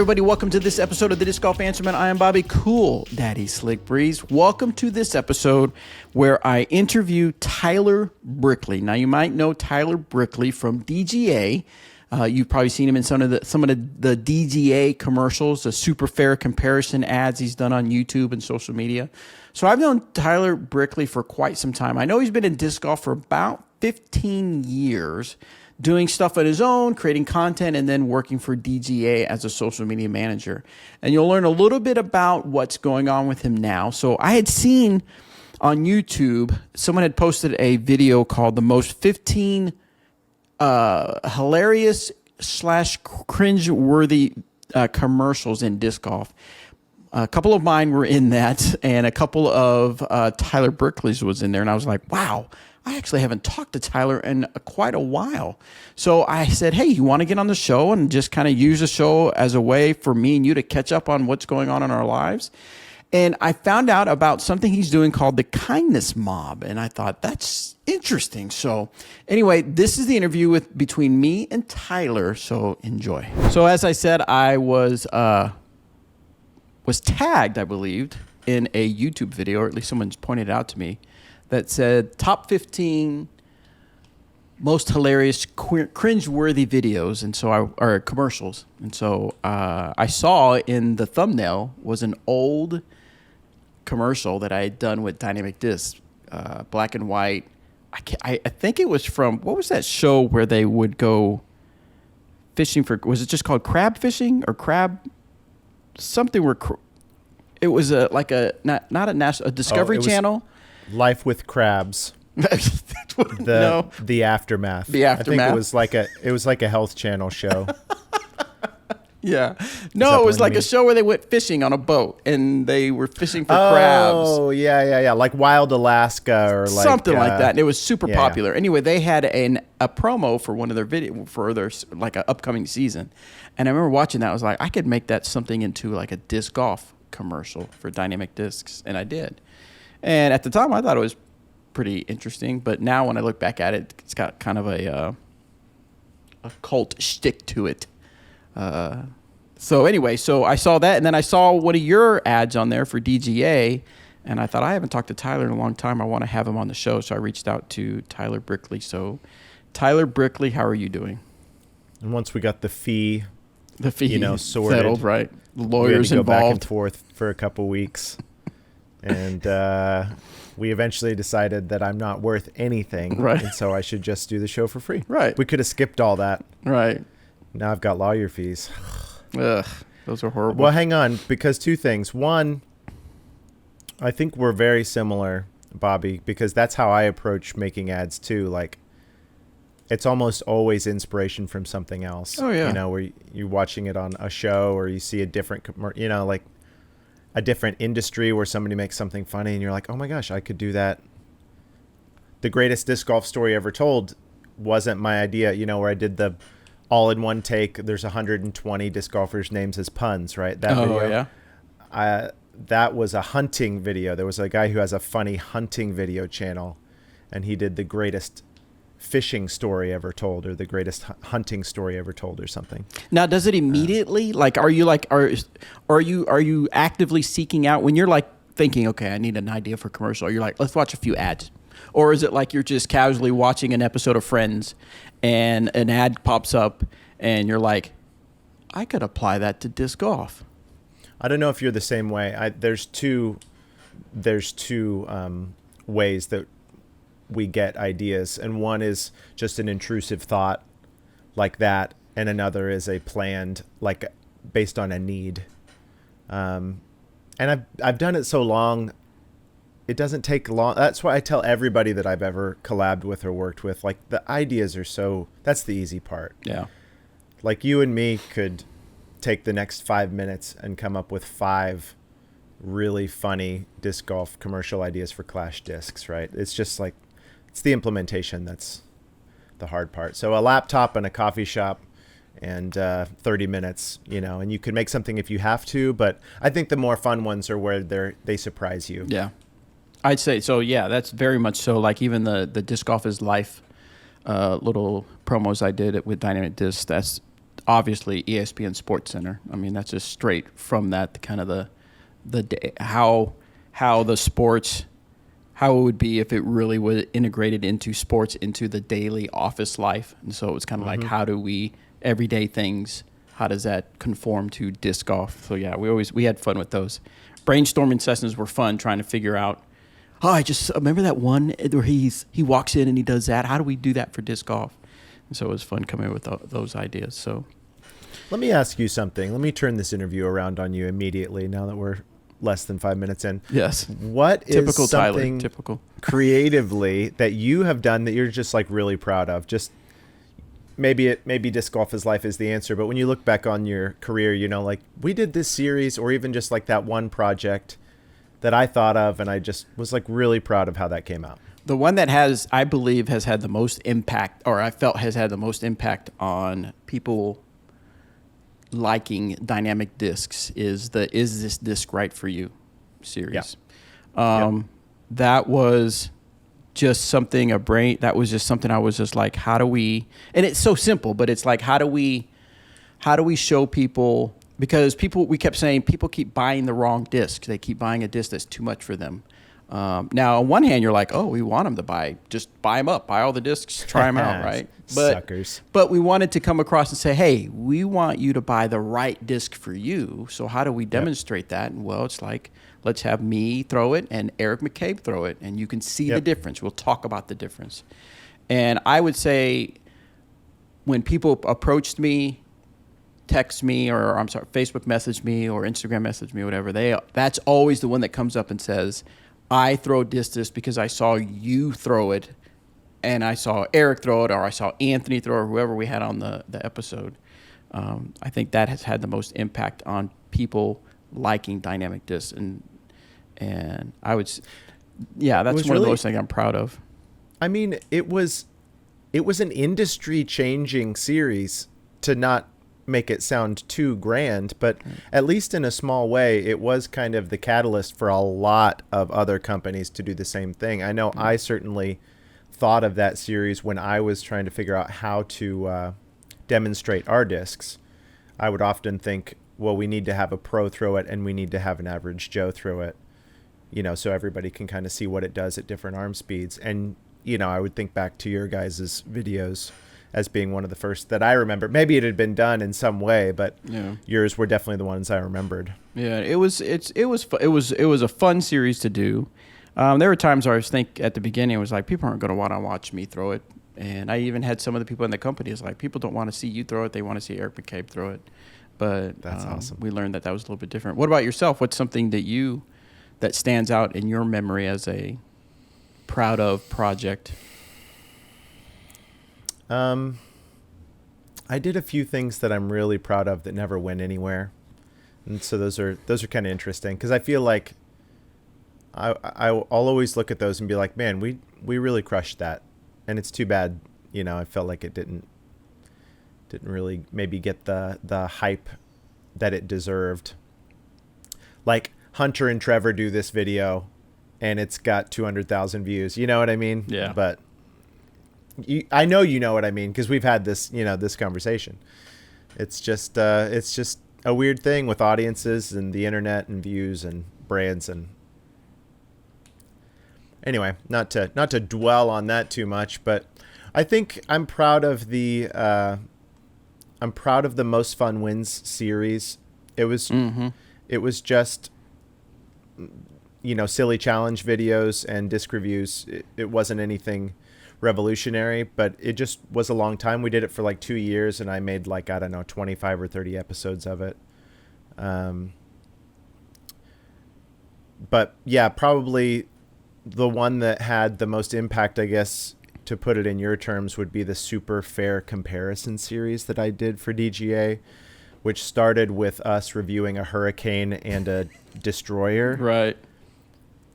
Everybody, welcome to this episode of the Disc Golf Answerman. I am Bobby Cool Daddy Slick Breeze. Welcome to this episode where I interview Tyler Brickley. Now, you might know Tyler Brickley from DGA. You've probably seen him in some of the DGA commercials, the super fair comparison ads he's done on YouTube and social media. So I've known Tyler Brickley for quite some time. I know he's been in disc golf for about 15 years, doing stuff on his own, creating content, and then working for DGA as a social media manager. And you'll learn a little bit about what's going on with him now. So I had seen on YouTube, someone had posted a video called the most 15 hilarious / cringe-worthy commercials in disc golf. A couple of mine were in that, and a couple of Tyler Brickley's was in there. And I was like, wow, I actually haven't talked to Tyler in quite a while. So I said, hey, you want to get on the show and just kind of use the show as a way for me and you to catch up on what's going on in our lives? And I found out about something he's doing called the Kindness Mob. And I thought, that's interesting. So anyway, this is the interview between me and Tyler. So enjoy. So as I said, I was tagged, I believed, in a YouTube video, or at least someone's pointed it out to me, that said top 15 most hilarious cringe-worthy videos, and so or commercials. And so I saw in the thumbnail was an old commercial that I had done with Dynamic Disc, black and white. I think it was from, what was that show where they would go fishing for? Was it just called crab fishing or crab something? Where it was a Discovery Channel. Life with Crabs. No. The Aftermath. The Aftermath. I think it was like a Health Channel show. Yeah. No, it was like a show where they went fishing on a boat and they were fishing for crabs. Oh, yeah. Like Wild Alaska or like something like that. And it was super popular. Yeah. Anyway, they had a promo for one of their video for their like an upcoming season. And I remember watching that. I was like, I could make that something into like a disc golf commercial for Dynamic Discs, and I did. And at the time, I thought it was pretty interesting. But now when I look back at it, it's got kind of a cult shtick to it. So anyway, so I saw that, and then I saw one of your ads on there for DGA, and I thought, I haven't talked to Tyler in a long time. I want to have him on the show. So I reached out to Tyler Brickley. So Tyler Brickley, how are you doing? And once we got the fee sorted, settled, right? Lawyers we had to go involved. back and forth for a couple weeks. And we eventually decided that I'm not worth anything, right? And so I should just do the show for free. Right. We could have skipped all that. Right. Now I've got lawyer fees. Ugh, those are horrible. Well, hang on, because two things. One, I think we're very similar, Bobby, because that's how I approach making ads too. Like, it's almost always inspiration from something else. Oh, yeah. Where you're watching it on a show or you see a different, like a different industry where somebody makes something funny and you're like, oh my gosh, I could do that. The greatest disc golf story ever told wasn't my idea, where I did the all-in-one take. There's 120 disc golfers' names as puns, right? That video. Yeah. That was a hunting video. There was a guy who has a funny hunting video channel, and he did the greatest fishing story ever told, or the greatest hunting story ever told, or something. Now, does it immediately are you actively seeking out when you're like thinking, okay, I need an idea for a commercial? Or you're like, let's watch a few ads, or is it like you're just casually watching an episode of Friends and an ad pops up and you're like, I could apply that to disc golf? I don't know if you're the same way. There's two ways that we get ideas, and one is just an intrusive thought like that, and another is a planned, like based on a need. And I've done it so long, it doesn't take long. That's why I tell everybody that I've ever collabed with or worked with, like, the ideas are that's the easy part. Yeah. Like, you and me could take the next 5 minutes and come up with 5 really funny disc golf commercial ideas for Clash discs, right? It's just like, it's the implementation that's the hard part. So a laptop and a coffee shop and 30 minutes, and you can make something if you have to, but I think the more fun ones are where they surprise you. Yeah. I'd say so. Yeah, that's very much so. Like even the Disc Golf is Life little promos I did with Dynamic Disc, that's obviously ESPN Sports Center. I mean, that's just straight from that kind of the day, how the sports, how it would be if it really was integrated into sports, into the daily office life. And so it was kind of like, how do we, everyday things, how does that conform to disc golf? So yeah, we had fun with those. Brainstorming sessions were fun, trying to figure out, oh, I just remember that one where he walks in and he does that. How do we do that for disc golf? And so it was fun coming up with those ideas. So let me ask you something. Let me turn this interview around on you immediately now that we're less than 5 minutes in. Yes. What typical is something Tyler, typical creatively that you have done that you're just like really proud of? Just maybe disc golf is life is the answer, but when you look back on your career, you know, like we did this series or even just like that one project that I thought of and I just was like really proud of how that came out. The one that I believe has had the most impact, or I felt has had the most impact on people liking dynamic discs is the "Is This Disc Right for You" series. Yeah. That was just something that was just something I was just like, how do we? And it's so simple, but it's like, how do we show people? Because we kept saying people keep buying the wrong disc. They keep buying a disc that's too much for them. Now, on one hand, you're like, oh, we want them to buy them up, buy all the discs, try them out, right? Suckers. But we wanted to come across and say, hey, we want you to buy the right disc for you. So how do we demonstrate that? And well, it's like, let's have me throw it and Eric McCabe throw it, and you can see the difference. We'll talk about the difference. And I would say when people approached me, text me, or Facebook message me or Instagram message me, whatever, that's always the one that comes up and says, I throw disc because I saw you throw it, and I saw Eric throw it, or I saw Anthony throw it, or whoever we had on the episode. I think that has had the most impact on people liking dynamic discs, and I would, that's one of those things I'm proud of. I mean, it was an industry-changing series, to not make it sound too grand, but at least in a small way, it was kind of the catalyst for a lot of other companies to do the same thing. I know I certainly thought of that series when I was trying to figure out how to demonstrate our discs. I would often think, well, we need to have a pro throw it and we need to have an average Joe throw it, you know, so everybody can kind of see what it does at different arm speeds. And, you know, I would think back to your guys' videos as being one of the first that I remember. Maybe it had been done in some way, but yours were definitely the ones I remembered. Yeah, it was a fun series to do. There were times where I was at the beginning, it was like, people aren't going to want to watch me throw it. And I even had some of the people in the company, it's like, people don't want to see you throw it. They want to see Eric McCabe throw it. But that's awesome. We learned that was a little bit different. What about yourself? What's something that stands out in your memory as a proud of project? I did a few things that I'm really proud of that never went anywhere, and so those are kind of interesting because I feel like I'll always look at those and be like, man, we really crushed that, and it's too bad, you know. I felt like it didn't really maybe get the hype that it deserved. Like Hunter and Trevor do this video, and it's got 200,000 views. You know what I mean? Yeah. But I know you know what I mean because we've had this, you know, this conversation. It's just a weird thing with audiences and the internet and views and brands. And anyway, not to dwell on that too much, but I think I'm proud of the Most Fun Wins series. It was just, you know, silly challenge videos and disc reviews. It wasn't anything revolutionary, but it just was a long time. We did it for like 2 years, and I made like, I don't know, 25 or 30 episodes of it. But yeah, probably the one that had the most impact, I guess, to put it in your terms, would be the Super Fair Comparison series that I did for DGA, which started with us reviewing a Hurricane and a Destroyer. Right.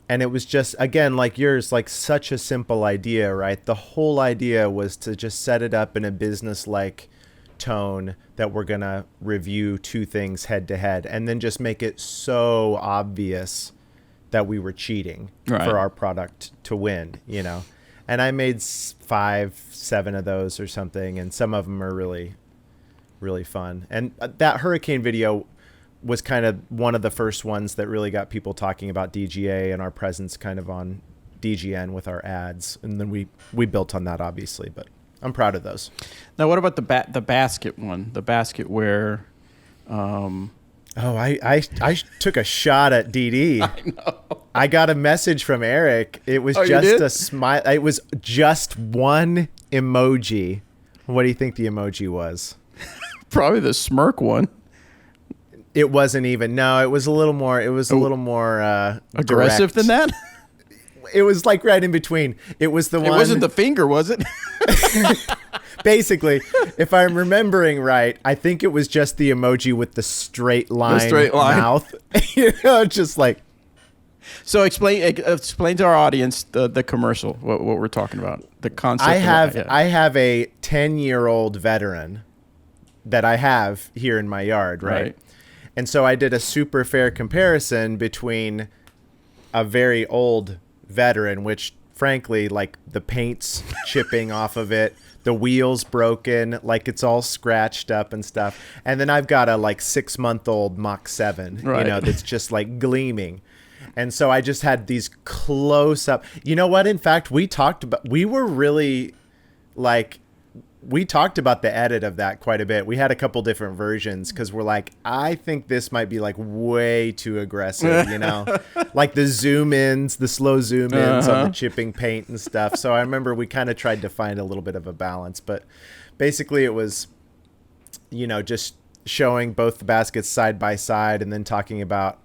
And it was just, again, like yours, like such a simple idea, right? The whole idea was to just set it up in a business-like tone that we're going to review two things head to head, and then just make it so obvious that we were cheating for our product to win, you know? And I made 5, 7 of those or something, and some of them are really really fun. And that hurricane video was kind of one of the first ones that really got people talking about DGA and our presence kind of on DGN with our ads. And then we built on that, obviously, but I'm proud of those. Now, what about the basket one? The basket where... I took a shot at DD. I know. I got a message from Eric. It was just a smile. It was just one emoji. What do you think the emoji was? Probably the smirk one. It wasn't even. No, it was a little more. It was a little more aggressive direct than that. It was like right in between. It was the one. It wasn't the finger, was it? Basically, if I'm remembering right, I think it was just the emoji with the straight line mouth. Just like. So explain to our audience the commercial. What we're talking about. The concept. I have a 10-year-old veteran that I have here in my yard, right? And so I did a super fair comparison between a very old veteran, which frankly, like the paint's chipping off of it, the wheels broken, like it's all scratched up and stuff. And then I've got a like 6-month-old Mach 7, that's just like gleaming. And so I just had these close up. You know what? In fact, we talked about the edit of that quite a bit. We had a couple different versions because we're like, I think this might be like way too aggressive, like the zoom ins, the slow zoom ins on the chipping paint and stuff. So I remember we kind of tried to find a little bit of a balance, but basically it was, just showing both the baskets side by side and then talking about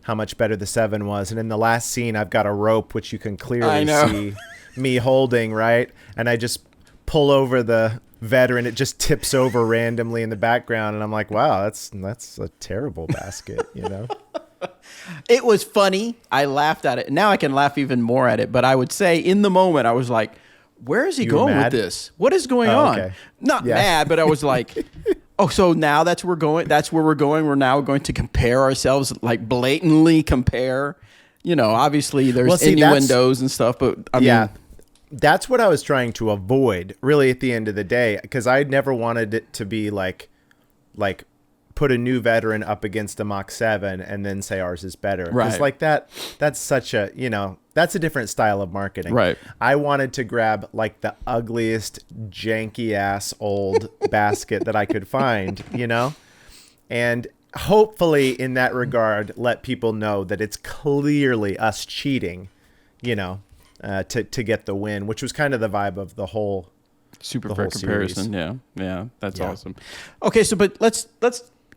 how much better the 7 was. And in the last scene, I've got a rope, which you can clearly see me holding, right? And I just pull over the veteran. It just tips over randomly in the background. And I'm like, wow, that's a terrible basket, It was funny. I laughed at it. Now I can laugh even more at it. But I would say in the moment, I was like, where is he going with this? What is going on? Okay. Not mad, but I was like, oh, so now that's where we're going. That's where we're going. We're now going to compare ourselves, like blatantly compare. Obviously there's innuendos and stuff, but I mean, that's what I was trying to avoid, really, at the end of the day, because I never wanted it to be like put a new veteran up against a Mach 7 and then say ours is better. Because like that's such a, that's a different style of marketing. Right. I wanted to grab like the ugliest, janky ass old basket that I could find, and hopefully in that regard, let people know that it's clearly us cheating, to get the win, which was kind of the vibe of the whole super fair comparison. Yeah, that's awesome. Okay, so but let's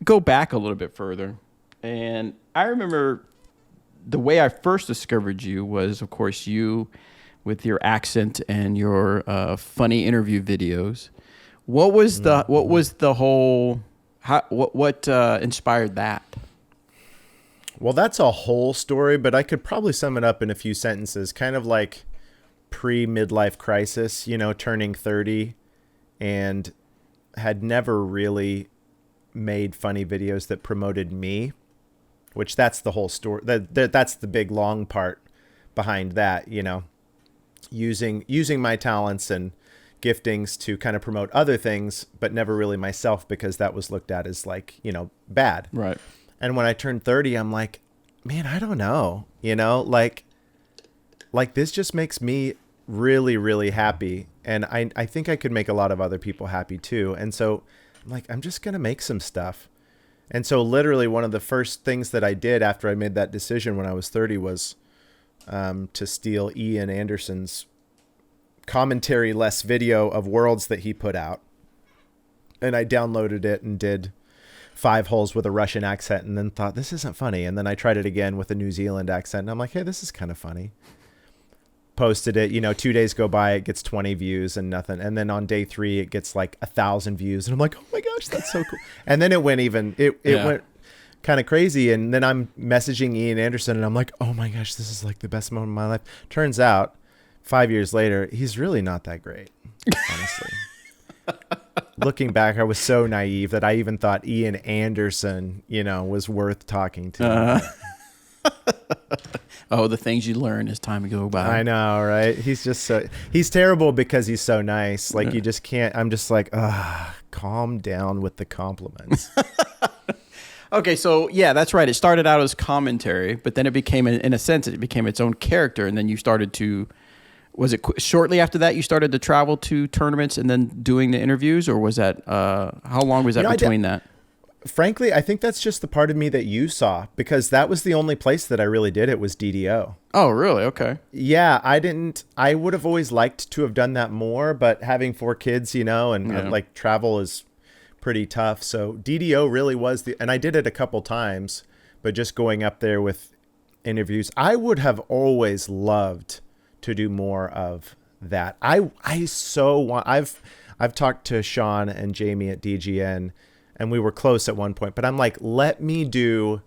go back a little bit further. And I remember the way I first discovered you was, of course, you with your accent and your funny interview videos. What was the whole? What inspired that? Well, that's a whole story, but I could probably sum it up in a few sentences. Kind of like pre-midlife crisis, turning 30, and had never really made funny videos that promoted me, which that's the whole story. That's the big long part behind that, using my talents and giftings to kind of promote other things, but never really myself, because that was looked at as like, bad. Right. And when I turned 30, I'm like, man, I don't know, like this just makes me really, really happy. And I think I could make a lot of other people happy too. And so I'm like, I'm just going to make some stuff. And so literally one of the first things that I did after I made that decision when I was 30 was to steal Ian Anderson's commentary-less video of Worlds that he put out. And I downloaded it and did 5 holes with a Russian accent, and then thought, this isn't funny. And then I tried it again with a New Zealand accent, and I'm like, hey, this is kind of funny. Posted it, 2 days go by, it gets 20 views and nothing. And then on day 3, it gets like 1,000 views. And I'm like, oh my gosh, that's so cool. And then it went went kind of crazy. And then I'm messaging Ian Anderson and I'm like, oh my gosh, this is like the best moment of my life. Turns out 5 years later, he's really not that great, honestly. Looking back, I was so naive that I even thought Ian Anderson, was worth talking to. Oh, the things you learn as time go by. I know, right? He's just he's terrible because he's so nice. Like you just can't, I'm just like, calm down with the compliments. Okay, so yeah, that's right. It started out as commentary, but then it became, in a sense, it became its own character, and then you started to. Was it shortly after that you started to travel to tournaments and then doing the interviews, or was that how long was that between that? Frankly, I think that's just the part of me that you saw, because that was the only place that I really did it was DDO. Oh, really? Okay. Yeah, I would have always liked to have done that more, but having 4 kids, and like travel is pretty tough. So DDO really was and I did it a couple times, but just going up there with interviews, I would have always loved to do more of that. I've talked to Sean and Jamie at DGN, and we were close at one point, but I'm like, let me do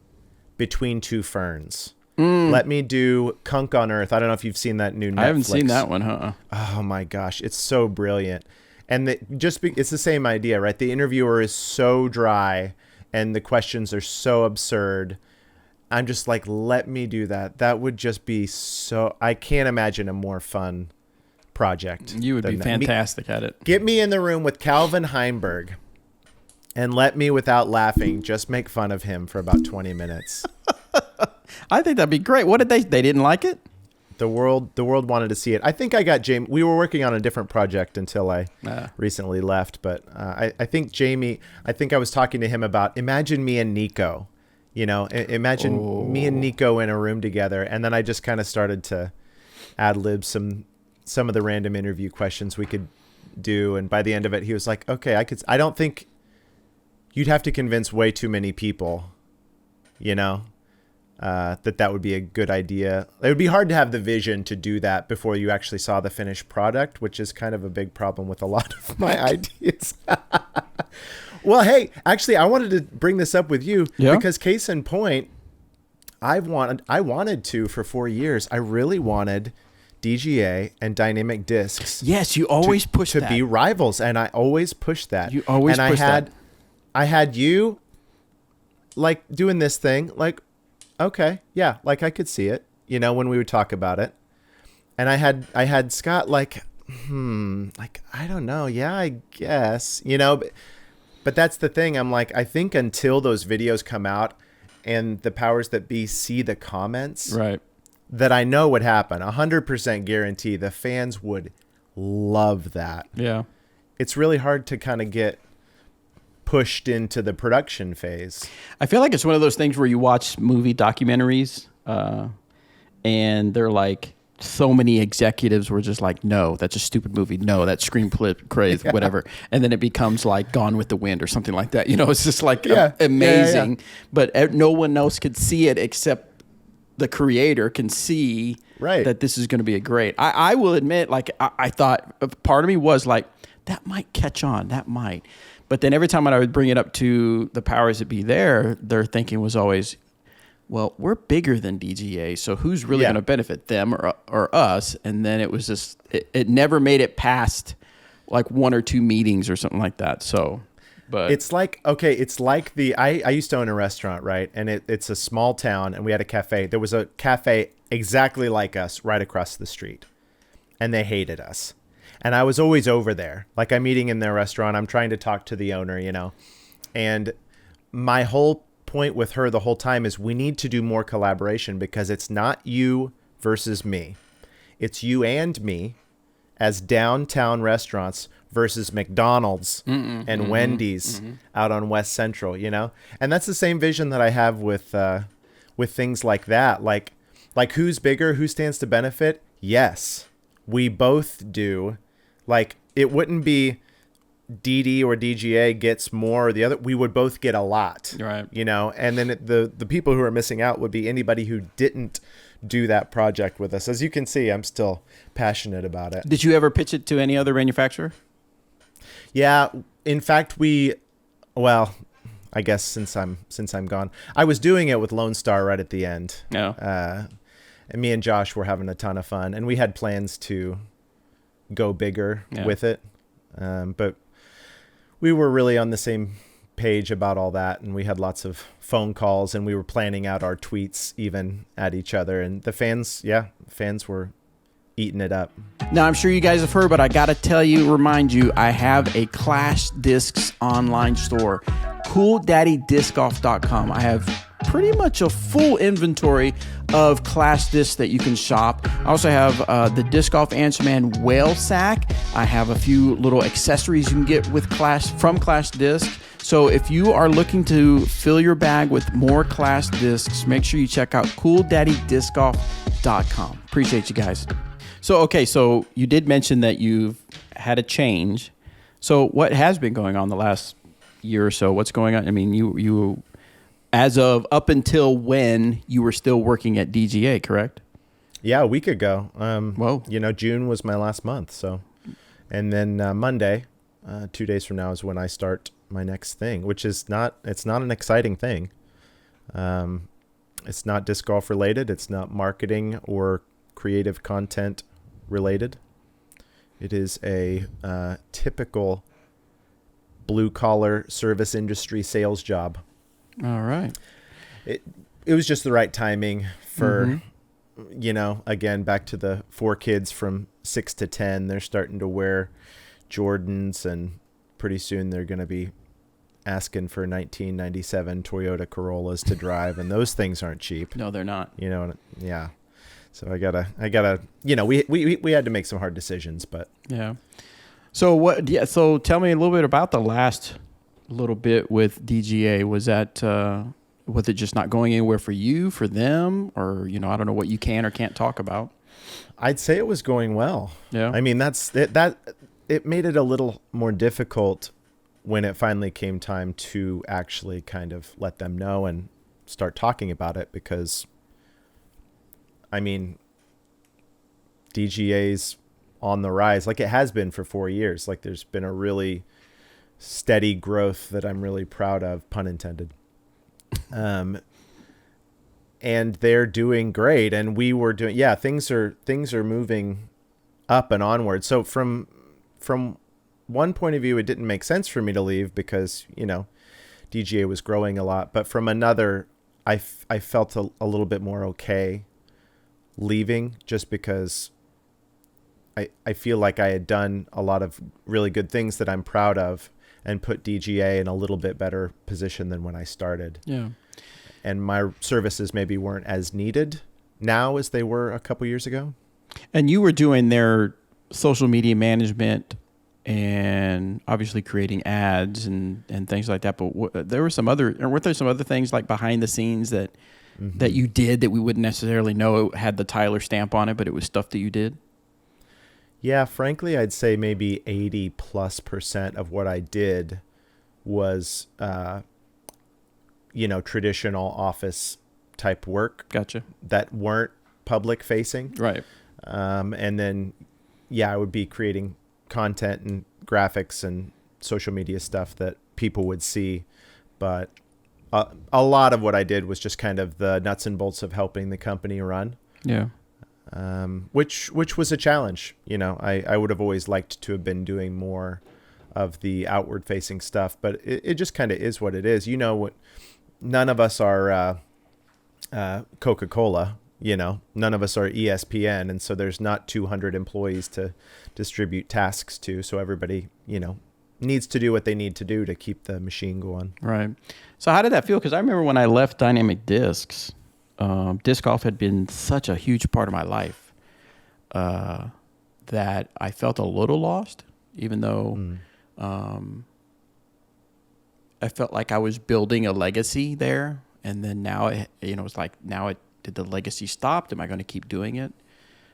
Between Two Ferns. Let me do Kunk on Earth. I don't know if you've seen that new Netflix. I haven't seen that one, huh? Oh my gosh, it's so brilliant. And it's the same idea, right? The interviewer is so dry and the questions are so absurd. I'm just like, let me do that. That would just be so... I can't imagine a more fun project. You would be fantastic at it. Get me in the room with Calvin Heimberg and let me, without laughing, just make fun of him for about 20 minutes. I think that'd be great. What did they didn't like it? The world wanted to see it. I think I got Jamie. We were working on a different project until I recently left. But I think Jamie, I was talking to him about, imagine me and Nico. Imagine me and Nico in a room together. And then I just kind of started to ad-lib some of the random interview questions we could do. And by the end of it, he was like, okay, I don't think you'd have to convince way too many people, that would be a good idea. It would be hard to have the vision to do that before you actually saw the finished product, which is kind of a big problem with a lot of my ideas. Well, hey, actually, I wanted to bring this up with you because case in point, I wanted to for 4 years. I really wanted DGA and Dynamic Discs. Yes, you always push to be rivals, and I always pushed that. You always push that. I had you like doing this thing, like, okay, yeah, like I could see it, when we would talk about it. And I had Scott like, like, I don't know. Yeah, I guess, but that's the thing. I'm like, I think until those videos come out and the powers that be see the comments, right, that I know would happen. 100% guarantee the fans would love that. Yeah. It's really hard to kind of get pushed into the production phase. I feel like it's one of those things where you watch movie documentaries and they're like, so many executives were just like, no, that's a stupid movie. No, that's screenplay crazy, whatever. And then it becomes like Gone with the Wind or something like that. It's just like amazing. Yeah. But no one else could see it except the creator can see that this is going to be a great. I will admit, like, I thought, part of me was like, that might catch on. That might. But then every time I would bring it up to the powers that be there, their thinking was always, well, we're bigger than DGA, so who's really going to benefit, them or us? And then it was just, it never made it past like 1 or 2 meetings or something like that. So, but it's like, okay, it's like I used to own a restaurant, right? And it's a small town, and we had a cafe. There was a cafe exactly like us right across the street, and they hated us. And I was always over there. Like, I'm eating in their restaurant. I'm trying to talk to the owner, and my whole point with her the whole time is we need to do more collaboration, because it's not you versus me. It's you and me as downtown restaurants versus McDonald's and Wendy's out on West Central, And that's the same vision that I have with things like that. Like who's bigger, who stands to benefit? Yes, we both do. Like, it wouldn't be DD or DGA gets more or the other. We would both get a lot, right? And then the people who are missing out would be anybody who didn't do that project with us. As you can see, I'm still passionate about it. Did you ever pitch it to any other manufacturer? Yeah, in fact, I guess since I'm gone, I was doing it with Lone Star right at the end. Yeah. And me and Josh were having a ton of fun, and we had plans to go bigger with it, but we were really on the same page about all that, and we had lots of phone calls, and we were planning out our tweets even at each other, and the fans were eating it up. Now, I'm sure you guys have heard, but I got to remind you, I have a Clash Discs online store, CoolDaddyDiscGolf.com. I have pretty much a full inventory of Clash discs that you can shop. I also have the Disc Golf Answer Man whale sack. I have a few little accessories you can get with from Clash Disc. So if you are looking to fill your bag with more Clash discs, make sure you check out CoolDaddyDiscGolf.com. Appreciate you guys. So you did mention that you've had a change. So what has been going on the last year or so? What's going on? I mean, you as of up until when you were still working at DGA, correct? Yeah, a week ago. Whoa. June was my last month. So, and then Monday, 2 days from now is when I start my next thing, which is it's not an exciting thing. It's not disc golf related. It's not marketing or creative content related. It is a typical blue collar service industry sales job. All right. It was just the right timing for, again, back to the 4 kids from 6 to 10. They're starting to wear Jordans, and pretty soon they're going to be asking for 1997 Toyota Corollas to drive, and those things aren't cheap. No, they're not. Yeah. So I gotta, we had to make some hard decisions, but yeah. So so tell me a little bit about the last little bit with DGA. Was it just not going anywhere for you, for them, or, I don't know what you can or can't talk about? I'd say it was going well. Yeah. I mean, it made it a little more difficult when it finally came time to actually kind of let them know and start talking about it, because I mean, DGA's on the rise, like it has been for 4 years. Like there's been a really steady growth that I'm really proud of, pun intended. And they're doing great, and we were doing, things are moving up and onward. So from one point of view, it didn't make sense for me to leave because, DGA was growing a lot, but from another, I felt a little bit more okay leaving, just because I feel like I had done a lot of really good things that I'm proud of and put DGA in a little bit better position than when I started. Yeah. And my services maybe weren't as needed now as they were a couple years ago. And you were doing their social media management and obviously creating ads and things like that. But weren't there some other things like behind the scenes that you did that we wouldn't necessarily know it had the Tyler stamp on it, but it was stuff that you did? Yeah, frankly, I'd say maybe 80+% of what I did was, traditional office type work. Gotcha. That weren't public facing. Right. And then, I would be creating content and graphics and social media stuff that people would see. But a lot of what I did was just kind of the nuts and bolts of helping the company run. Yeah. Which was a challenge. I would have always liked to have been doing more of the outward facing stuff, but it just kind of is what it is. None of us are Coca-Cola, none of us are ESPN. And so there's not 200 employees to distribute tasks to. So everybody, needs to do what they need to do to keep the machine going. Right. So how did that feel? Because I remember when I left Dynamic Discs, disc golf had been such a huge part of my life that I felt a little lost, even though I felt like I was building a legacy there. And then now, it's like, did the legacy stop? Am I going to keep doing it?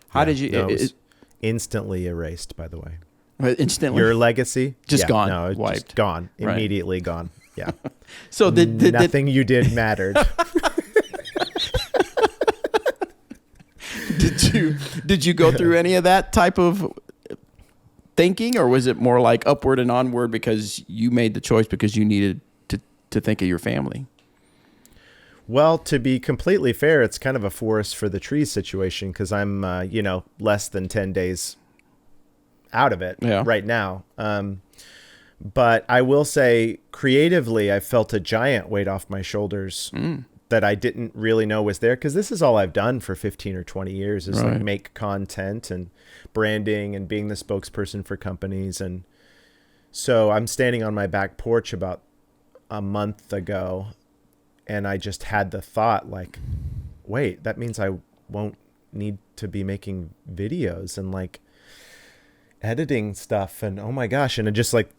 How did you... No, it was instantly erased, by the way. Instantly? Your legacy? Just gone. No, it's wiped. Just gone. Right. Immediately gone. Yeah. So nothing you did mattered. Did you go through any of that type of thinking, or was it more like upward and onward because you made the choice because you needed to think of your family? Well, to be completely fair, it's kind of a forest for the trees situation, because I'm, less than 10 days out of it right now. But I will say, creatively, I felt a giant weight off my shoulders that I didn't really know was there, because this is all I've done for 15 or 20 years is Right. like make content and branding and being the spokesperson for companies. And so I'm standing on my back porch about a month ago, and I just had the thought like, wait, that means I won't need to be making videos and like editing stuff, and oh my gosh. And it just like,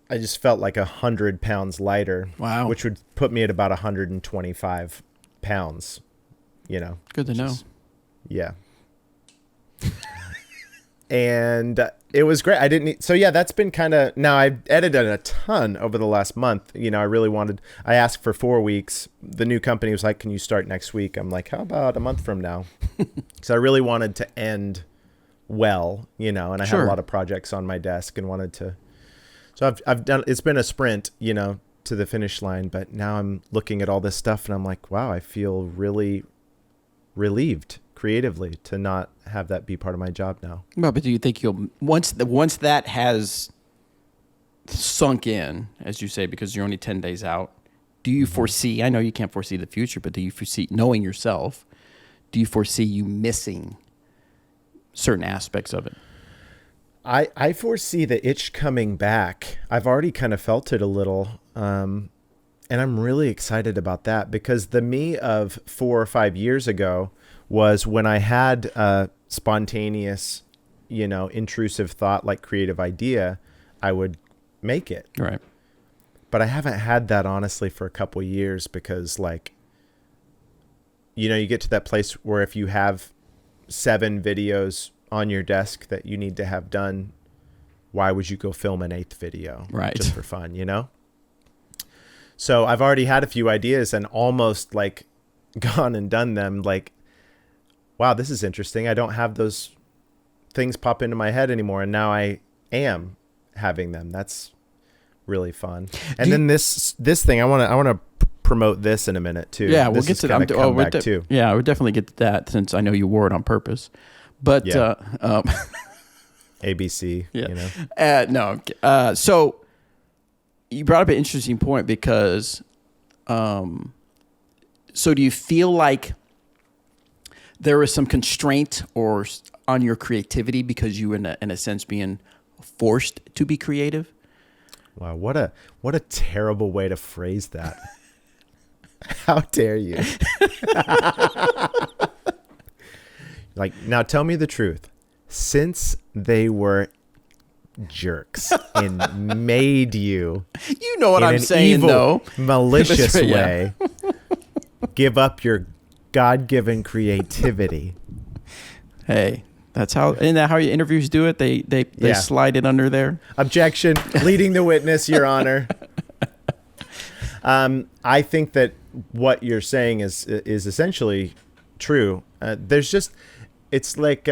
I just felt like 100 pounds lighter. Wow. Which would put me at about 125 pounds, you know. Good to know. Yeah. And it was great. I didn't need, so yeah, that's been kind of, now I've edited a ton over the last month. You know, I asked for 4 weeks. The new company was like, can you start next week? I'm like, how about a month from now? So I really wanted to end well, you know, and I had a lot of projects on my desk and wanted to, so I've done, it's been a sprint, you know, to the finish line, but now I'm looking at all this stuff and I'm like, wow, I feel really relieved creatively to not have that be part of my job now. Well, but do you think you'll, once that has sunk in, as you say, because you're only 10 days out, do you foresee, I know you can't foresee the future, but do you foresee, knowing yourself, do you foresee you missing certain aspects of it? I foresee the itch coming back. I've already kind of felt it a little. And I'm really excited about that, because the me of 4 or 5 years ago was when I had a spontaneous, you know, intrusive thought, like creative idea, I would make it. Right. But I haven't had that honestly for a couple of years, because like, you know, you get to that place where if you have 7 videos on your desk that you need to have done, why would you go film an 8th video? Right. Just for fun, you know? So I've already had a few ideas and almost like gone and done them. Like, wow, this is interesting. I don't have those things pop into my head anymore. And now I am having them. That's really fun. And then this thing, I want to promote this in a minute too. Yeah, we'll get to that. Too. Yeah, I would definitely get to that, since I know you wore it on purpose. But Yeah. ABC, yeah. you know. No. So you brought up an interesting point, because so do you feel like there was some constraint or on your creativity because you in a sense being forced to be creative? Wow, what a terrible way to phrase that. How dare you? Like, now tell me the truth. Since they were jerks and made you, You know what in I'm an saying, evil, though. malicious That's right, yeah. way, give up your God-given creativity. Hey, that's how. Isn't that how your interviews do it? They Yeah. slide it under there. Objection. Leading the witness, Your Honor. I think that what you're saying is essentially true. There's just, it's like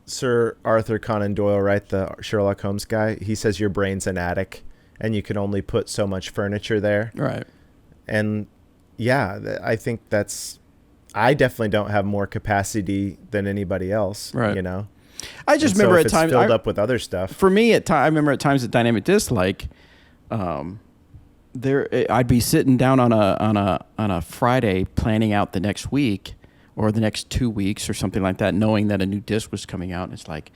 Sir Arthur Conan Doyle, right? The Sherlock Holmes guy. He says your brain's an attic and you can only put so much furniture there. Right. And yeah, I think I definitely don't have more capacity than anybody else, Right. you know? I just And so remember if at times it's filled up with other stuff. For me, I remember at times at Dynamic Disc, like, I'd be sitting down on a Friday planning out the next week or the next 2 weeks or something like that, knowing that a new disc was coming out. And it's like,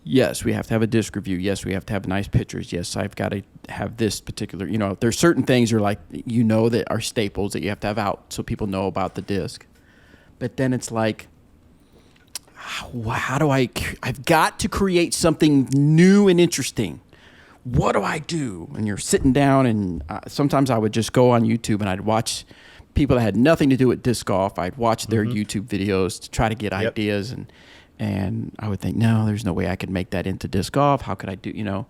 yes, we have to have a disc review. Yes, we have to have nice pictures. Yes, I've got to have this particular, you know, there's certain things you're like, you know, that are staples that you have to have out so people know about the disc. But then it's like, how do I've got to create something new and interesting. What do I do? And you're sitting down, and sometimes I would just go on YouTube and I'd watch people that had nothing to do with disc golf. I'd watch their YouTube videos to try to get ideas, and I would think, no, there's no way I could make that into disc golf. How could I do, you know?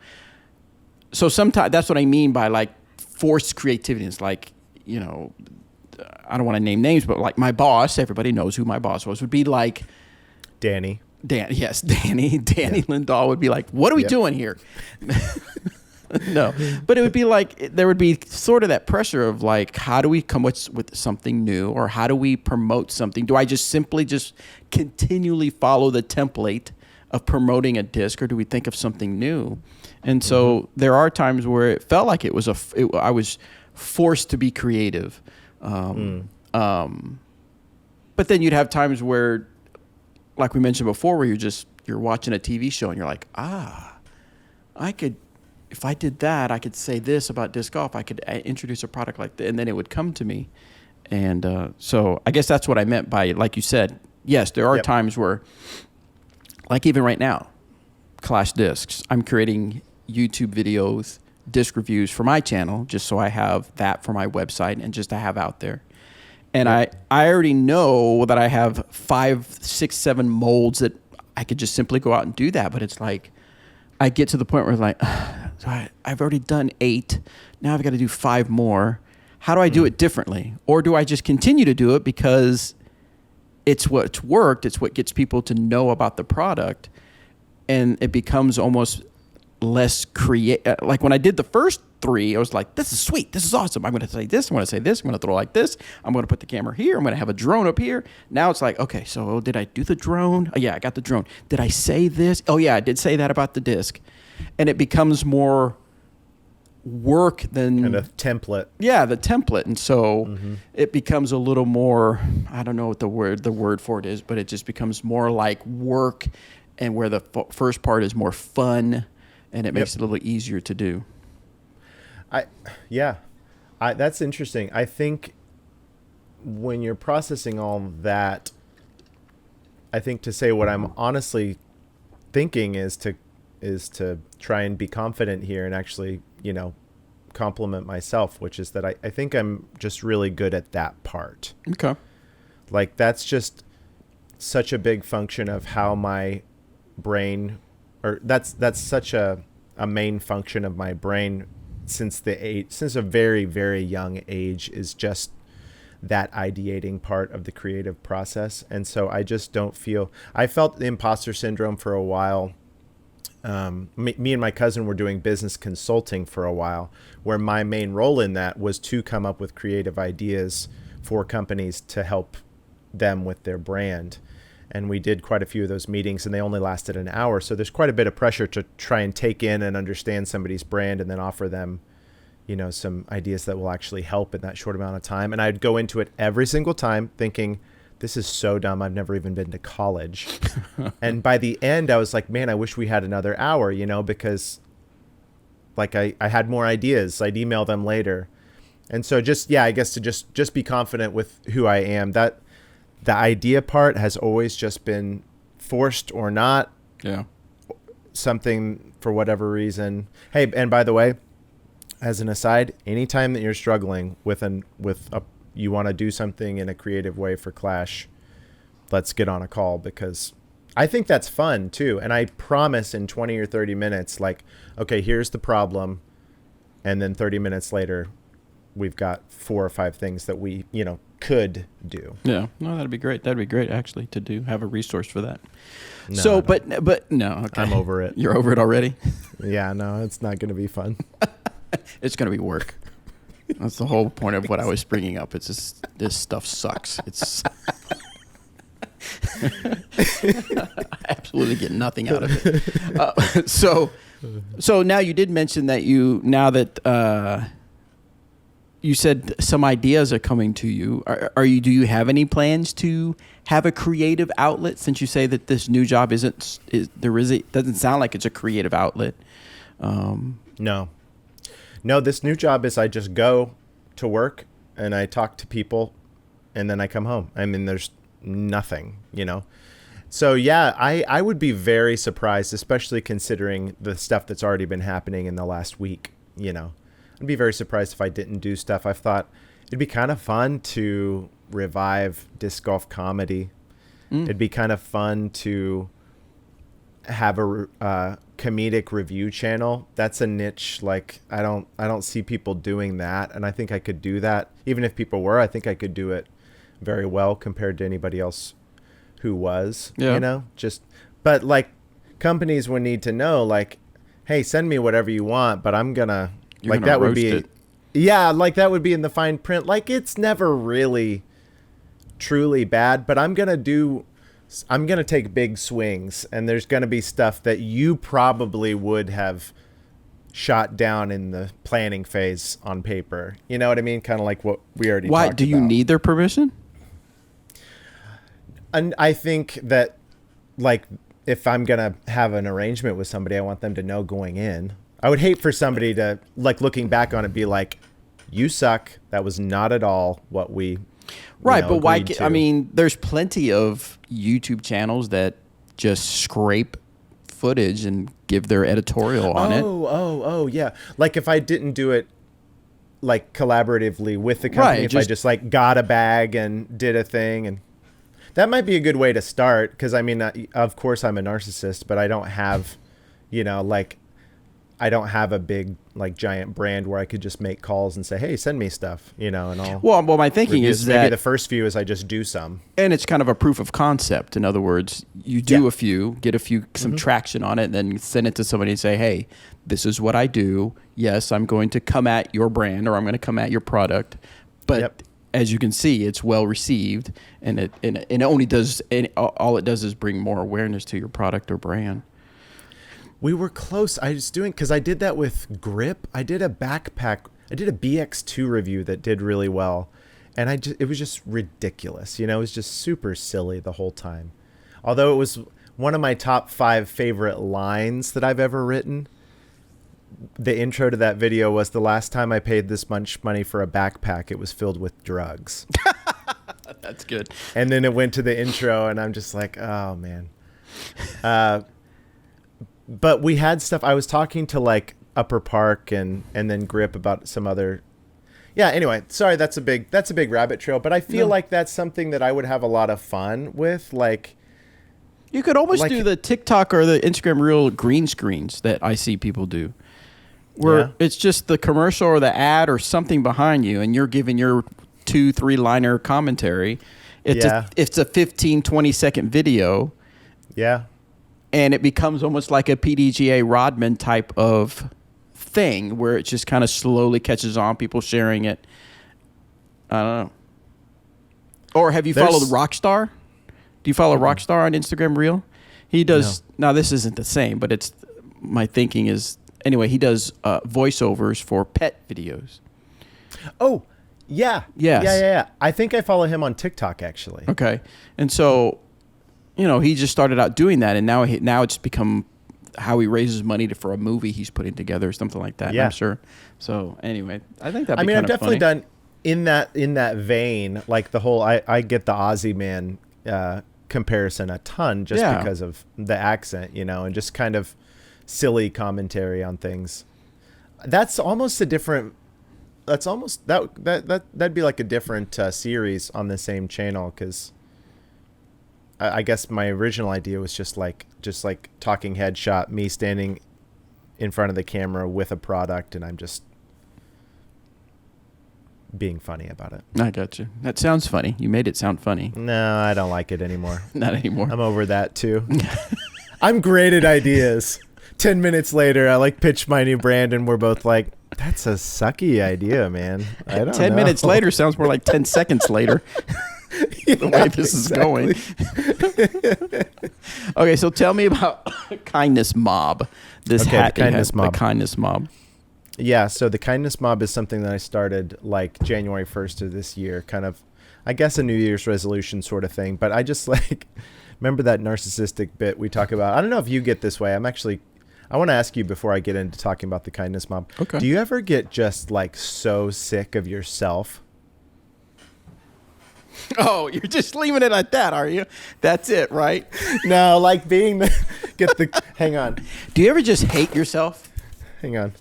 So sometimes that's what I mean by like forced creativity. It's like, you know, I don't want to name names, but like my boss, everybody knows who my boss was, would be like Danny. Danny Lindahl would be like, what are we doing here? No, but it would be like, there would be sort of that pressure of like, how do we come with something new, or how do we promote something? Do I just simply continually follow the template of promoting a disc, or do we think of something new? And so there are times where it felt like I was forced to be creative, But then you'd have times where, like we mentioned before, where you're watching a TV show and you're like, I could, if I did that, I could say this about disc golf. I could introduce a product like that, and then it would come to me. And so I guess that's what I meant by, like you said, yes, there are times where, like even right now, Clash Discs, I'm creating YouTube videos, disc reviews for my channel, just so I have that for my website and just to have out there. And I already know that I have 5, 6, 7 molds that I could just simply go out and do that. But it's like, I get to the point where it's like, so I've already done 8. Now I've got to do 5 more. How do I do it differently? Or do I just continue to do it because it's what's worked, it's what gets people to know about the product, and it becomes almost less like when I did the first 3, I was like, this is sweet, this is awesome, I'm going to say this, I'm going to say this, I'm going to throw like this, I'm going to put the camera here, I'm going to have a drone up here. Now it's like, okay, so did I do the drone? Oh yeah, I got the drone. Did I say this? Oh yeah, I did say that about the disc. And it becomes more work than and a template. Yeah, the template. And so it becomes a little more, I don't know what the word for it is, but it just becomes more like work, and where the first part is more fun, and it makes it a little easier to do. That's interesting. I think when you're processing all that, I think to say what I'm honestly thinking is to try and be confident here and actually, compliment myself, which is that I think I'm just really good at that part. Okay. Like that's just such a big function of how my brain, or that's such a main function of my brain since a very, very young age, is just that ideating part of the creative process. And so I just don't I felt the imposter syndrome for a while. Me and my cousin were doing business consulting for a while, where my main role in that was to come up with creative ideas for companies to help them with their brand. And we did quite a few of those meetings, and they only lasted an hour. So there's quite a bit of pressure to try and take in and understand somebody's brand and then offer them, some ideas that will actually help in that short amount of time. And I'd go into it every single time thinking, this is so dumb, I've never even been to college. And by the end, I was like, man, I wish we had another hour, because like I had more ideas. I'd email them later. And so I guess to just be confident with who I am. That the idea part has always just been forced or not. Yeah. Something for whatever reason. Hey, and by the way, as an aside, anytime that you're struggling with you want to do something in a creative way for Clash, let's get on a call, because I think that's fun too. And I promise in 20 or 30 minutes, like, okay, here's the problem. And then 30 minutes later, we've got 4 or 5 things that we, could do. Yeah. No, that'd be great. That'd be great actually to have a resource for that. No. But no, okay. I'm over it. You're over it already? Yeah, no, it's not going to be fun. It's going to be work. That's the whole point of what I was bringing up. It's just, this stuff sucks. It's I absolutely get nothing out of it. So now you did mention that you said some ideas are coming to you. Do you have any plans to have a creative outlet, since you say that this new job doesn't sound like it's a creative outlet? No, this new job is I just go to work and I talk to people and then I come home. I mean, there's nothing, So yeah, I would be very surprised, especially considering the stuff that's already been happening in the last week, I'd be very surprised if I didn't do stuff. I've thought it'd be kind of fun to revive disc golf comedy. It'd be kind of fun to have a comedic review channel. That's a niche. Like I don't see people doing that, and I think I could do that. Even if people were, I think I could do it very well compared to anybody else who was. Yeah. But like companies would need to know, like, hey, send me whatever you want, but I'm gonna that would be it. Yeah, like that would be in the fine print. Like it's never really truly bad, but I'm gonna take big swings, and there's gonna be stuff that you probably would have shot down in the planning phase on paper. You know what I mean? Kind of like what we already Why talked do you about. need their permission? And I think that, like, if I'm going to have an arrangement with somebody, I want them to know going in. I would hate for somebody to, like, looking back on it, be like, you suck. That was not at all what we Right, but why? agreed to. I mean, there's plenty of YouTube channels that just scrape footage and give their editorial on it. Oh, yeah. Like, if I didn't do it, like, collaboratively with the company, Right, if I just, like, got a bag and did a thing, and that might be a good way to start, because, I mean, of course I'm a narcissist, but I don't have, like, I don't have a big, like, giant brand where I could just make calls and say, hey, send me stuff, and all. Well, my thinking reviews. is Maybe that, the first few is I just do some. and it's kind of a proof of concept. In other words, you do Yeah. a few, get some traction on it, and then send it to somebody and say, hey, this is what I do. Yes, I'm going to come at your brand, or I'm going to come at your product. But Yep. as you can see, it's well received, and it only does, and all it does is bring more awareness to your product or brand. We were close. I was doing, because I did that with Grip. I did a backpack. I did a BX2 review that did really well. And it was just ridiculous. It was just super silly the whole time. Although it was one of my top 5 favorite lines that I've ever written. The intro to that video was, the last time I paid this much money for a backpack, it was filled with drugs. That's good. And then it went to the intro, and I'm just like, oh, man. But we had stuff. I was talking to, like, Upper Park and then Grip about some other. Yeah. Anyway, sorry, that's a big rabbit trail. But I feel like that's something that I would have a lot of fun with. Like, You could almost Like- do the TikTok or the Instagram Reel green screens that I see people do, where Yeah. it's just the commercial or the ad or something behind you, and you're giving your 2-3 liner commentary. It's Yeah. it's a 15, 20-second video, yeah. and it becomes almost like a PDGA Rodman type of thing, where it just kind of slowly catches on, people sharing it. I don't know. Or have you followed Rockstar? Do you follow Rockstar on Instagram Reel? He does. Now, this isn't the same, but it's my thinking is, anyway, he does voiceovers for pet videos. Oh, yeah. Yes. Yeah. I think I follow him on TikTok, actually. Okay. And so, he just started out doing that, and now it's become how he raises money for a movie he's putting together or something like that. Yeah. I'm sure. So anyway, I think that'd be I mean, I've kind of definitely funny. done in that vein, like the whole, I get the Aussie Man comparison a ton just Yeah. because of the accent, and just kind of silly commentary on things. That's almost a different, that'd be like a different series on the same channel, because I guess my original idea was just like talking headshot, me standing in front of the camera with a product, and I'm just being funny about it. I got you. That sounds funny. You made it sound funny. No, I don't like it anymore. Not anymore. I'm over that too. I'm great at ideas. 10 minutes later, I pitch my new brand, and we're both like, that's a sucky idea, man. I don't 10 know. minutes later sounds more like 10 seconds later. The way this is going. Okay, so tell me about Kindness Mob. This Okay, hat the Kindness Mob. The Kindness Mob. Yeah, so the Kindness Mob is something that I started January 1st of this year, kind of, I guess, a New Year's resolution sort of thing. But I just remember that narcissistic bit we talk about. I don't know if you get this way. I want to ask you before I get into talking about the Kindness Mob. Okay. Do you ever get just so sick of yourself? Oh, you're just leaving it at that, are you? That's it, right? No, hang on. Do you ever just hate yourself? Hang on.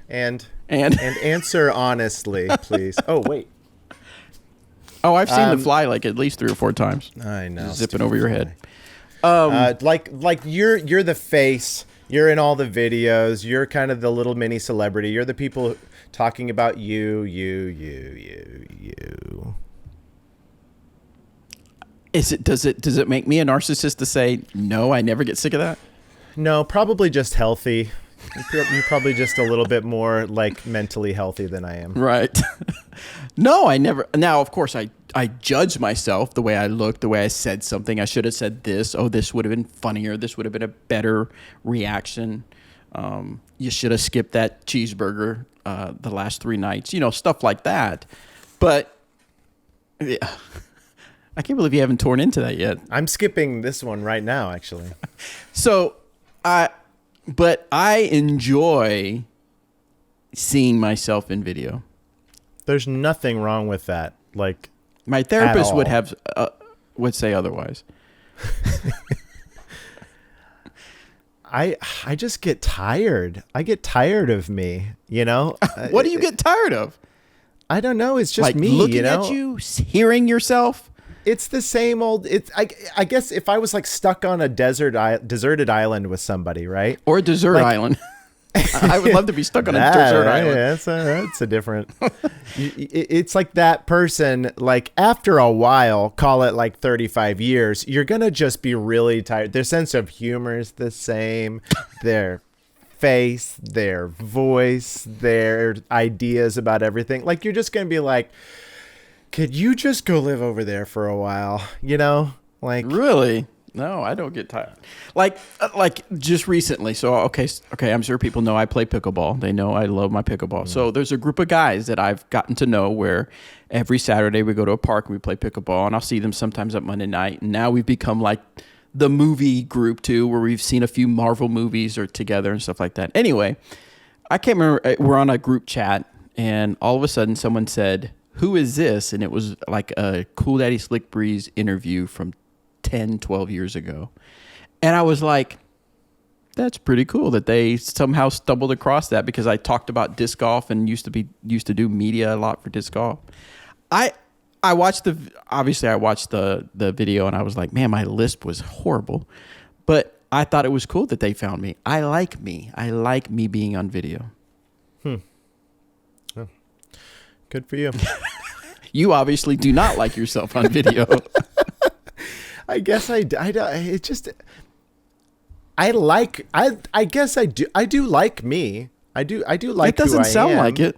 And And answer honestly, please. Oh, wait. oh, I've seen the fly at least 3 or 4 times. I know. Zipping over your head. You're the face. You're in all the videos. You're kind of the little mini celebrity. You're the people talking about you. Does it make me a narcissist to say no? I never get sick of that. No, probably just healthy. You're probably just a little bit more mentally healthy than I am. Right. No, I never. Now, of course, I judge myself, the way I look, the way I said something. I should have said this. Oh, this would have been funnier. This would have been a better reaction. You should have skipped that cheeseburger the last 3 nights. Stuff like that. But yeah, I can't believe you haven't torn into that yet. I'm skipping this one right now, actually. So, but I enjoy seeing myself in video. There's nothing wrong with that. Like, my therapist would say otherwise. I just get tired. I get tired of me, What do you get tired of? I don't know. It's just like me, looking at you, hearing yourself. It's the same old. I guess if I was like stuck on a deserted island with somebody, right? Or a desert island. I would love to be stuck on a desert island. Yeah, that's a different. It's like that person. Like after a while, call it like 35 years, you're gonna just be really tired. Their sense of humor is the same. Their face, their voice, their ideas about everything. Like you're just gonna be like, could you just go live over there for a while? Like really. No, I don't get tired. Like just recently. So, okay, I'm sure people know I play pickleball. They know I love my pickleball. So there's a group of guys that I've gotten to know where every Saturday we go to a park and we play pickleball, and I'll see them sometimes at Monday night. And now we've become like the movie group too, where we've seen a few Marvel movies or together and stuff like that. Anyway, I can't remember. We're on a group chat, and all of a sudden someone said, "Who is this?" And it was like a Cool Daddy Slick Breeze interview from 10, 12 years ago. And I was like, that's pretty cool that they somehow stumbled across that, because I talked about disc golf and used to do media a lot for disc golf. I watched the video, and I was like, man, my lisp was horrible. But I thought it was cool that they found me. I like me being on video. Oh, good for you. You obviously do not like yourself on video. I guess I do like me. I do like who I am. It doesn't sound like it.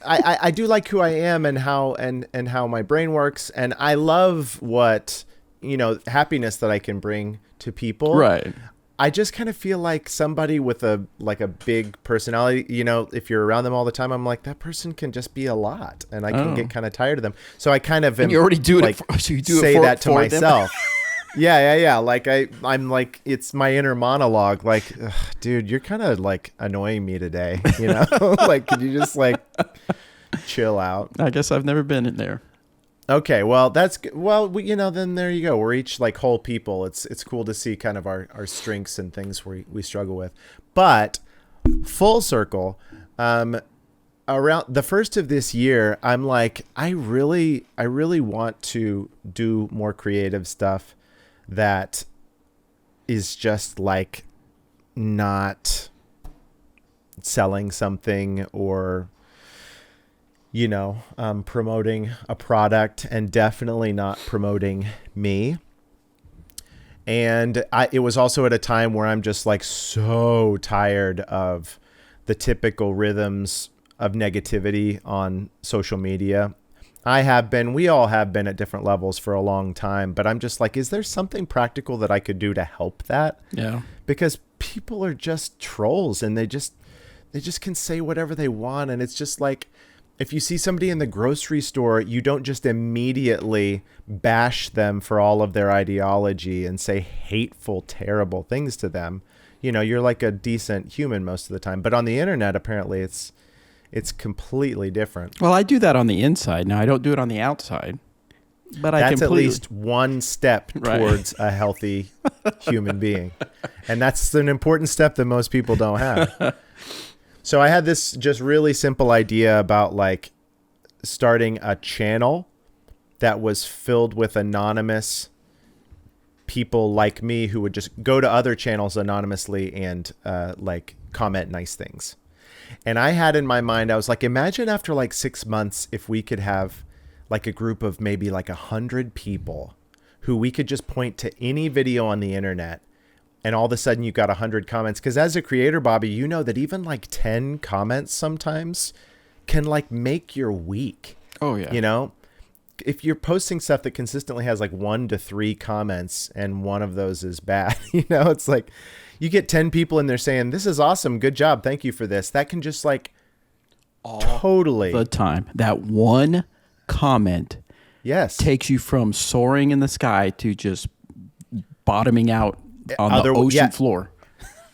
I do like who I am and how my brain works, and I love what happiness that I can bring to people. Right. I just kind of feel like somebody with a big personality, if you're around them all the time, I'm like, that person can just be a lot, and I can get kind of tired of them. So I kind of and you already do it. So you do say it for, that to for myself. Yeah. Like I'm like, it's my inner monologue. Like, dude, you're kind of like annoying me today. Like, could you just like chill out? I guess I've never been in there. Okay, well then there you go. We're each like whole people. It's cool to see kind of our strengths and things we struggle with. But full circle, around the first of this year, I'm like, I really want to do more creative stuff that is just like not selling something or promoting a product, and definitely not promoting me. And it was also at a time where I'm just like so tired of the typical rhythms of negativity on social media. We all have been at different levels for a long time, but I'm just like, is there something practical that I could do to help that? Yeah. Because people are just trolls, and they just can say whatever they want. And it's just like, if you see somebody in the grocery store, you don't just immediately bash them for all of their ideology and say hateful, terrible things to them. You're like a decent human most of the time. But on the internet, apparently it's completely different. Well, I do that on the inside. Now, I don't do it on the outside. But that's at least one step towards a healthy human being. And that's an important step that most people don't have. So I had this just really simple idea about like starting a channel that was filled with anonymous people like me who would just go to other channels anonymously and like comment nice things. And I had in my mind, I was like, imagine after like 6 months, if we could have like a group of maybe like 100 people who we could just point to any video on the internet, and all of a sudden you got 100 comments. Because as a creator, Bobby, you know that even like 10 comments sometimes can like make your week. Oh, yeah. if you're posting stuff that consistently has like 1 to 3 comments and one of those is bad, it's like you get 10 people in there saying, this is awesome. Good job. Thank you for this. That can just like totally the time. That one comment takes you from soaring in the sky to just bottoming out on the ocean floor.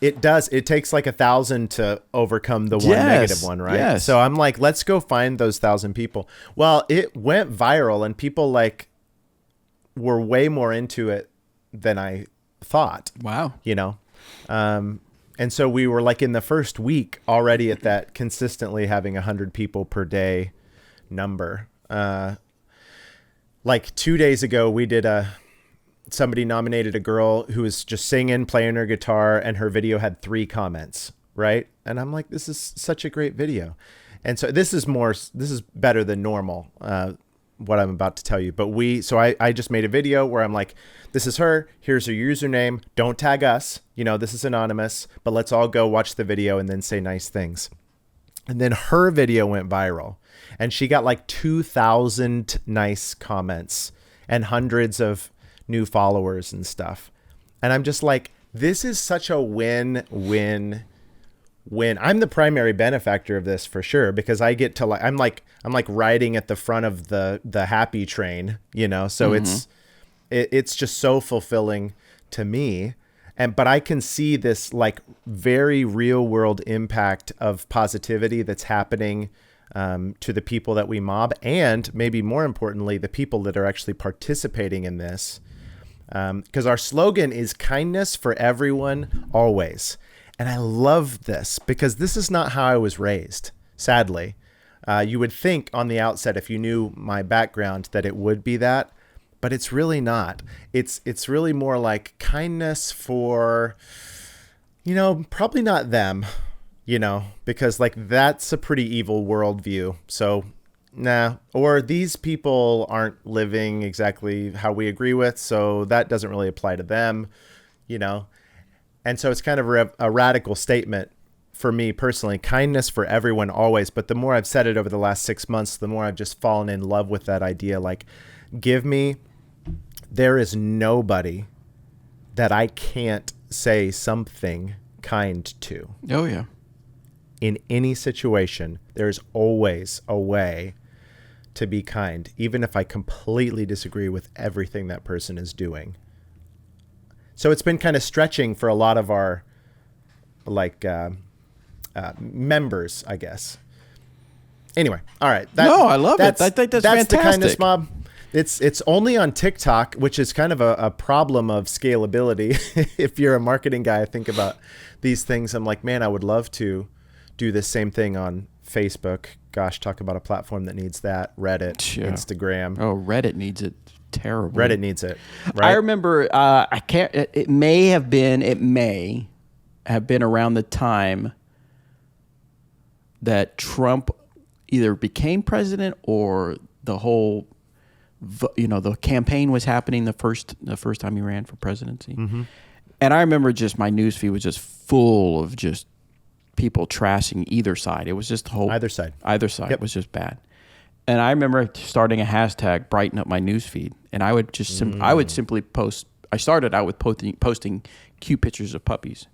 It does. It takes like 1,000 to overcome the one negative one, right? Yes. So I'm like, let's go find those 1,000 people. Well, it went viral and people like were way more into it than I thought. Wow. And so we were like in the first week already at that consistently having 100 people per day number. Like 2 days ago, we did somebody nominated a girl who was just singing, playing her guitar, and her video had 3 comments, right? And I'm like, this is such a great video. And so this is better than normal, what I'm about to tell you. But I just made a video where I'm like, this is her, here's her username, don't tag us, this is anonymous, but let's all go watch the video and then say nice things. And then her video went viral and she got like 2,000 nice comments and hundreds of new followers and stuff. And I'm just like, this is such a win-win-win. I'm the primary benefactor of this for sure, because I get to I'm like riding at the front of the happy train, so it's just so fulfilling to me. But I can see this like very real world impact of positivity that's happening to the people that we mob, and maybe more importantly, the people that are actually participating in this. Because our slogan is kindness for everyone, always. And I love this because this is not how I was raised, sadly. You would think on the outset, if you knew my background, that it would be that, but it's really not. It's really more like kindness for, probably not them, because like that's a pretty evil worldview. So nah, or these people aren't living exactly how we agree with, so that doesn't really apply to them, And so it's kind of a radical statement for me personally, kindness for everyone always. But the more I've said it over the last 6 months, the more I've just fallen in love with that idea. Like, there is nobody that I can't say something kind to. Oh, yeah. In any situation, there's always a way to be kind, even if I completely disagree with everything that person is doing. So it's been kind of stretching for a lot of our members, I guess. Anyway, all right. I love it. I think that's fantastic. The kindness mob. It's only on TikTok, which is kind of a problem of scalability. If you're a marketing guy, I think about these things. I'm like, man, I would love to do the same thing on Facebook. Gosh, talk about a platform that needs that. Reddit, Instagram. Oh, Reddit needs it terribly. Reddit needs it. Right? I remember. I can't. It may have been around the time that Trump either became president or the whole, the campaign was happening the first time he ran for presidency. Mm-hmm. And I remember just my newsfeed was just full of just people trashing either side. It was just the whole either side Yep. was just bad. And I remember starting a hashtag brighten up my newsfeed, and I would just I would simply post. I started out with posting cute pictures of puppies,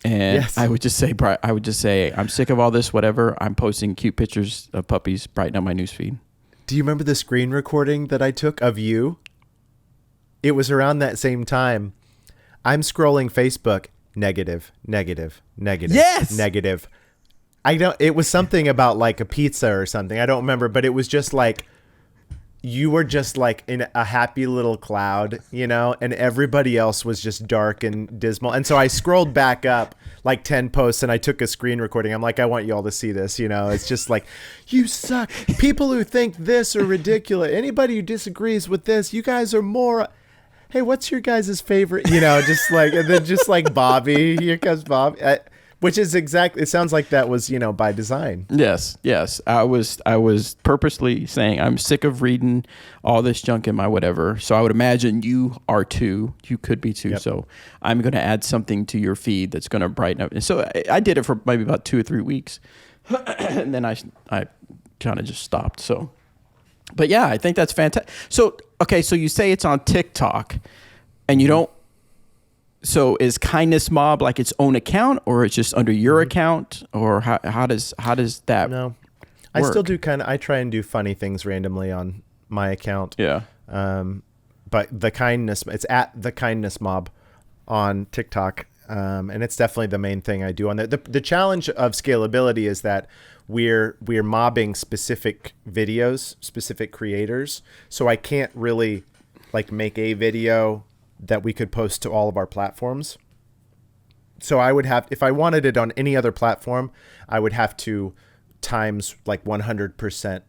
and yes. I would just say I'm sick of all this, whatever. I'm posting cute pictures of puppies, brighten up my newsfeed. Do you remember the screen recording that I took of you? It was around that same time. I'm scrolling Facebook. Negative. Yes. Negative. It was something about like a pizza or something. I don't remember, but it was just like, you were just like in a happy little cloud, and everybody else was just dark and dismal. And so I scrolled back up like 10 posts and I took a screen recording. I'm like, I want you all to see this, it's just like, you suck. People who think this are ridiculous. Anybody who disagrees with this, you guys are more... Hey, what's your guys' favorite? Just like, and then just like Bobby, here comes Bob, which is exactly, it sounds like that was, by design. Yes. I was purposely saying I'm sick of reading all this junk in my whatever. So I would imagine you are too. You could be too. Yep. So I'm going to add something to your feed that's going to brighten up. And so I did it for maybe about 2 or 3 weeks. And then I kind of just stopped. So But yeah, I think that's fantastic. So, okay, so you say it's on TikTok and you don't, so is Kindness Mob like its own account, or it's just under your account, or how does that No, work? I still do I try and do funny things randomly on my account. Yeah. But it's at the Kindness Mob on TikTok. And it's definitely the main thing I do on there. The challenge of scalability is that we're mobbing specific videos, specific creators. So I can't really like make a video that we could post to all of our platforms. So I would have, if I wanted it on any other platform, I would have to times like 100%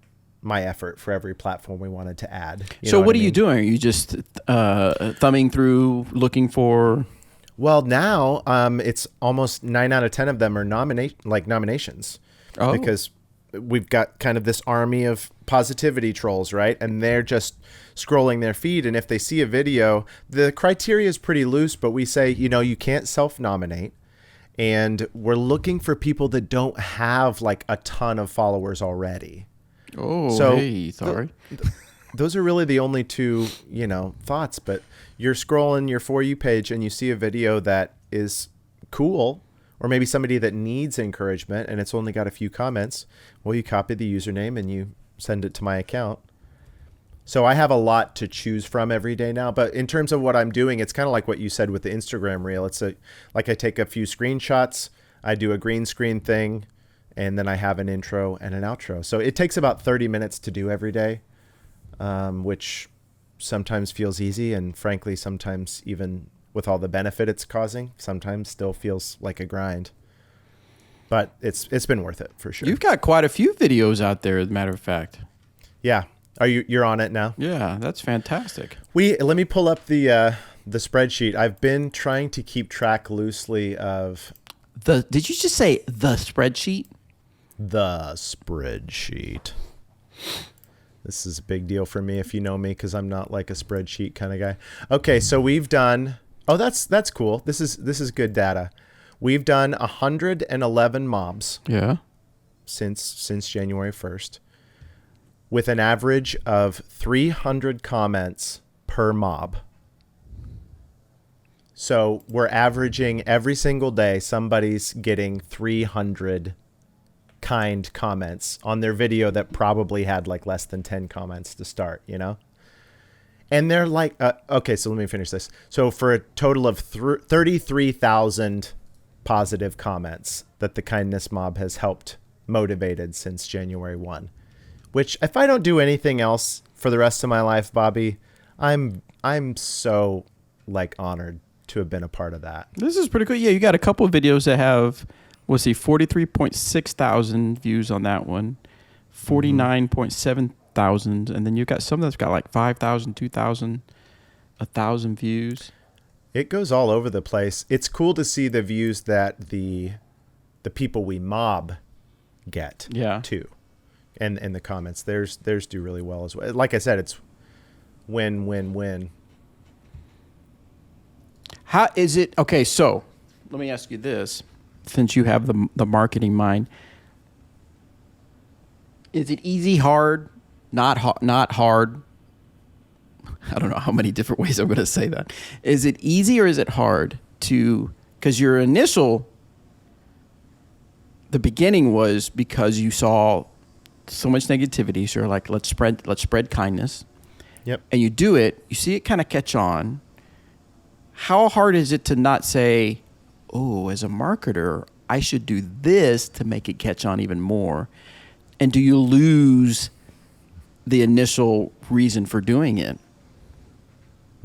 my effort for every platform we wanted to add. So what are you doing? Are you just thumbing through, looking for? Well, now it's almost 9 out of 10 of them are nominations, because we've got kind of this army of positivity trolls, right? And they're just scrolling their feed, and if they see a video, the criteria is pretty loose, but we say, you can't self-nominate, and we're looking for people that don't have like a ton of followers already. Hey, sorry. Those are really the only two, thoughts. But you're scrolling your For You page and you see a video that is cool, or maybe somebody that needs encouragement and it's only got a few comments. Well, you copy the username and you send it to my account. So I have a lot to choose from every day now. But in terms of what I'm doing, it's kind of like what you said with the Instagram reel. It's like I take a few screenshots, I do a green screen thing, and then I have an intro and an outro. So it takes about 30 minutes to do every day, which sometimes feels easy. And frankly, sometimes even with all the benefit it's causing, sometimes still feels like a grind. But it's been worth it for sure. You've got quite a few videos out there, as a matter of fact. Yeah. You're on it now? Yeah, that's fantastic. Let me pull up the spreadsheet. I've been trying to keep track loosely of Did you just say the spreadsheet? The spreadsheet. This is a big deal for me if you know me, because I'm not like a spreadsheet kind of guy. Okay, so we've done. Oh, that's cool. This is good data. We've done 111 mobs. Yeah. Since January 1st, with an average of 300 comments per mob. So we're averaging every single day somebody's getting 300 kind comments on their video that probably had like less than 10 comments to start, And they're like, okay, so let me finish this. So for a total of 33,000 positive comments that the Kindness Mob has helped motivated since January 1, which if I don't do anything else for the rest of my life, Bobby, I'm so like honored to have been a part of that. This is pretty cool. Yeah, you got a couple of videos that have, 43.6 thousand views on that one, 49.7 thousand, and then you've got some that's got like 5,000, 2,000, 1,000 views. It goes all over the place. It's cool to see the views that the people we mob get too. And the comments. Theirs do really well as well. Like I said, it's win. How is it? Okay, so let me ask you this. Since you have the marketing mind, is it easy, hard, not hard? I don't know how many different ways I'm going to say that. Is it easy or is it hard to, because your initial, the beginning was because you saw so much negativity. So you're like, let's spread kindness. Yep. And you do it, you see it kind of catch on. How hard is it to not say, oh, as a marketer, I should do this to make it catch on even more? And do you lose the initial reason for doing it?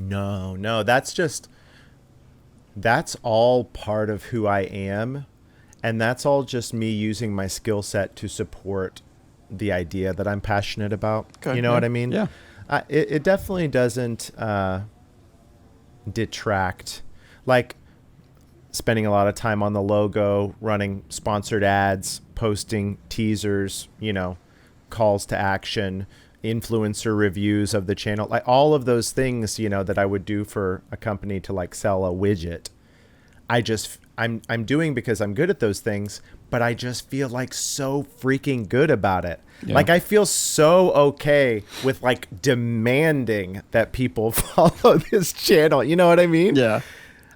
No, that's all part of who I am. And that's all just me using my skill set to support the idea that I'm passionate about. Okay, you know what I mean? Yeah. It definitely doesn't detract. Like spending a lot of time on the logo, running sponsored ads, posting teasers, calls to action, influencer reviews of the channel, like all of those things, that I would do for a company to like sell a widget. I'm doing because I'm good at those things, but I just feel like so freaking good about it. Yeah. Like I feel so okay with like demanding that people follow this channel. You know what I mean? Yeah.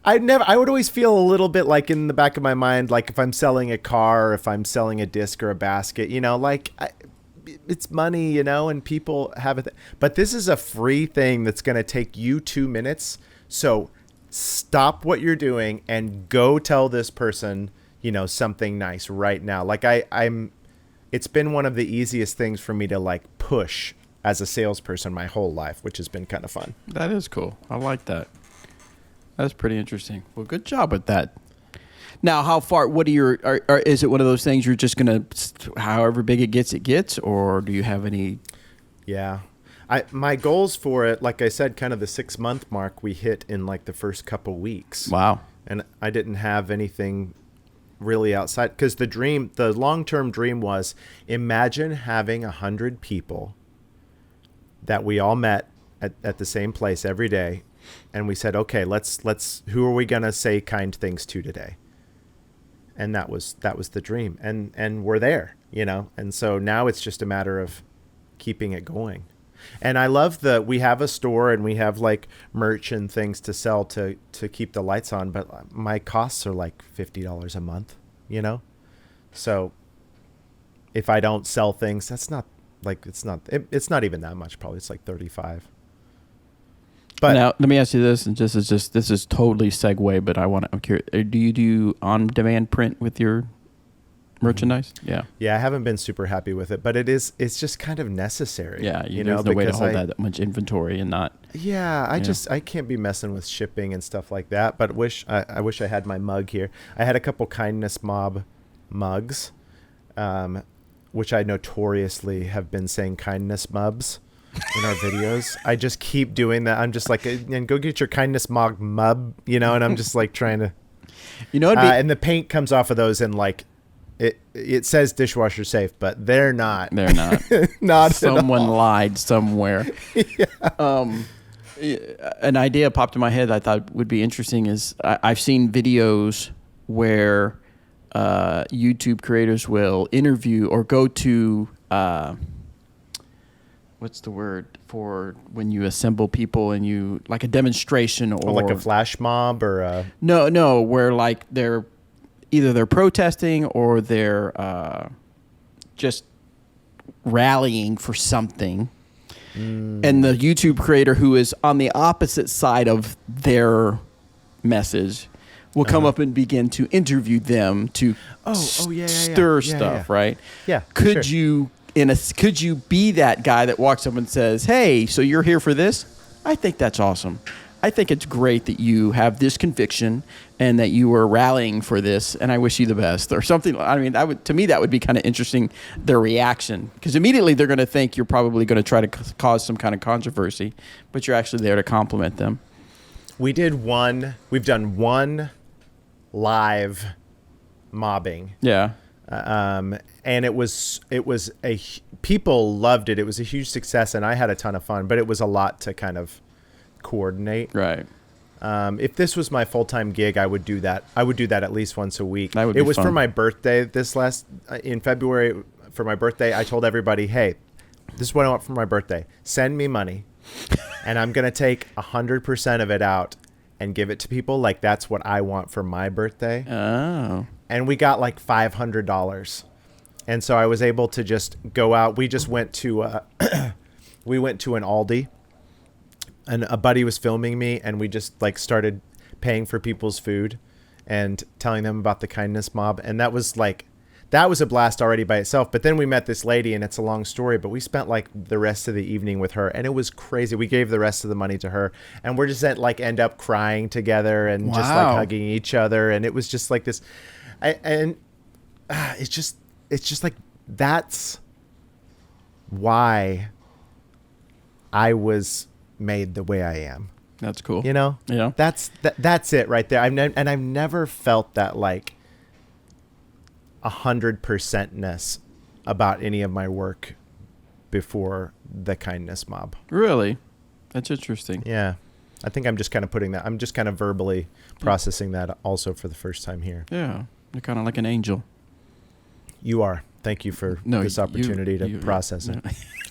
I would always feel a little bit like in the back of my mind, like if I'm selling a car, or if I'm selling a disc or a basket, you know, like it's money, you know, and people have it. But this is a free thing that's going to take you 2 minutes. So stop what you're doing and go tell this person, you know, something nice right now. Like it's been one of the easiest things for me to like push as a salesperson my whole life, which has been kind of fun. That is cool. I like that. That's pretty interesting. Well, good job with that. Now, how far, what are your, is it one of those things you're just going to, however big it gets, or do you have any? Yeah. My goals for it, like I said, kind of the 6-month mark we hit in like the first couple weeks. Wow. And I didn't have anything really outside, because the long-term dream was, imagine having 100 people that we all met at the same place every day. And we said, okay, let's who are we going to say kind things to today? And that was the dream. And we're there, you know? And so now it's just a matter of keeping it going. And I love we have a store and we have like merch and things to sell to keep the lights on, but my costs are like $50 a month, you know? So if I don't sell things, that's not like, it's not even that much. Probably it's like 35. But now let me ask you this, and this is totally segue, but I'm curious. Do you do on-demand print with your merchandise? Yeah. Yeah, I haven't been super happy with it, but it's just kind of necessary. Yeah, you know, there's no way to hold that much inventory and not. Yeah, I can't be messing with shipping and stuff like that. But I wish I had my mug here. I had a couple Kindness Mob mugs, which I notoriously have been saying kindness mubs in our videos. I just keep doing that. I'm just like, and go get your Kindness Mob mub, you know, and I'm just like trying to, you know, and the paint comes off of those and like, it says dishwasher safe, but they're not. They're not. Not Someone lied somewhere. Yeah. An idea popped in my head I thought would be interesting is I've seen videos where YouTube creators will interview or go to what's the word for when you assemble people and you like a demonstration or like a flash mob or a... No, where like they're protesting or they're just rallying for something. And the YouTube creator who is on the opposite side of their message will come up and begin to interview them to stir stuff, right? Yeah. Could you be that guy that walks up and says, "Hey, so you're here for this? I think that's awesome. I think it's great that you have this conviction and that you were rallying for this, and I wish you the best," or something. I mean, to me, that would be kind of interesting, their reaction, because immediately they're going to think you're probably going to try to cause some kind of controversy, but you're actually there to compliment them. We've done one live mobbing. Yeah. And people loved it. It was a huge success, and I had a ton of fun, but it was a lot to kind of coordinate. Right. If this was my full-time gig, I would do that. I would do that at least once a week. That would be fun. For my birthday in February for my birthday. I told everybody, hey, this is what I want for my birthday. Send me money and I'm going to take 100% of it out and give it to people. Like that's what I want for my birthday. Oh. And we got like $500. And so I was able to just go out. We just went to, we went to an Aldi. And a buddy was filming me, and we just like started paying for people's food and telling them about the Kindness Mob. And that was a blast already by itself. But then we met this lady, and it's a long story, but we spent like the rest of the evening with her, and it was crazy. We gave the rest of the money to her, and we're just end up crying together and just like hugging each other. And it was just like this, it's just like, that's why I was made the way I am. That's cool. You know? Yeah. That's it right there. I've never felt that like 100%ness about any of my work before the Kindness Mob. Really? That's interesting. Yeah. I think I'm just kind of verbally processing that also for the first time here. Yeah. You're kind of like an angel. You are. Thank you for this opportunity to process it.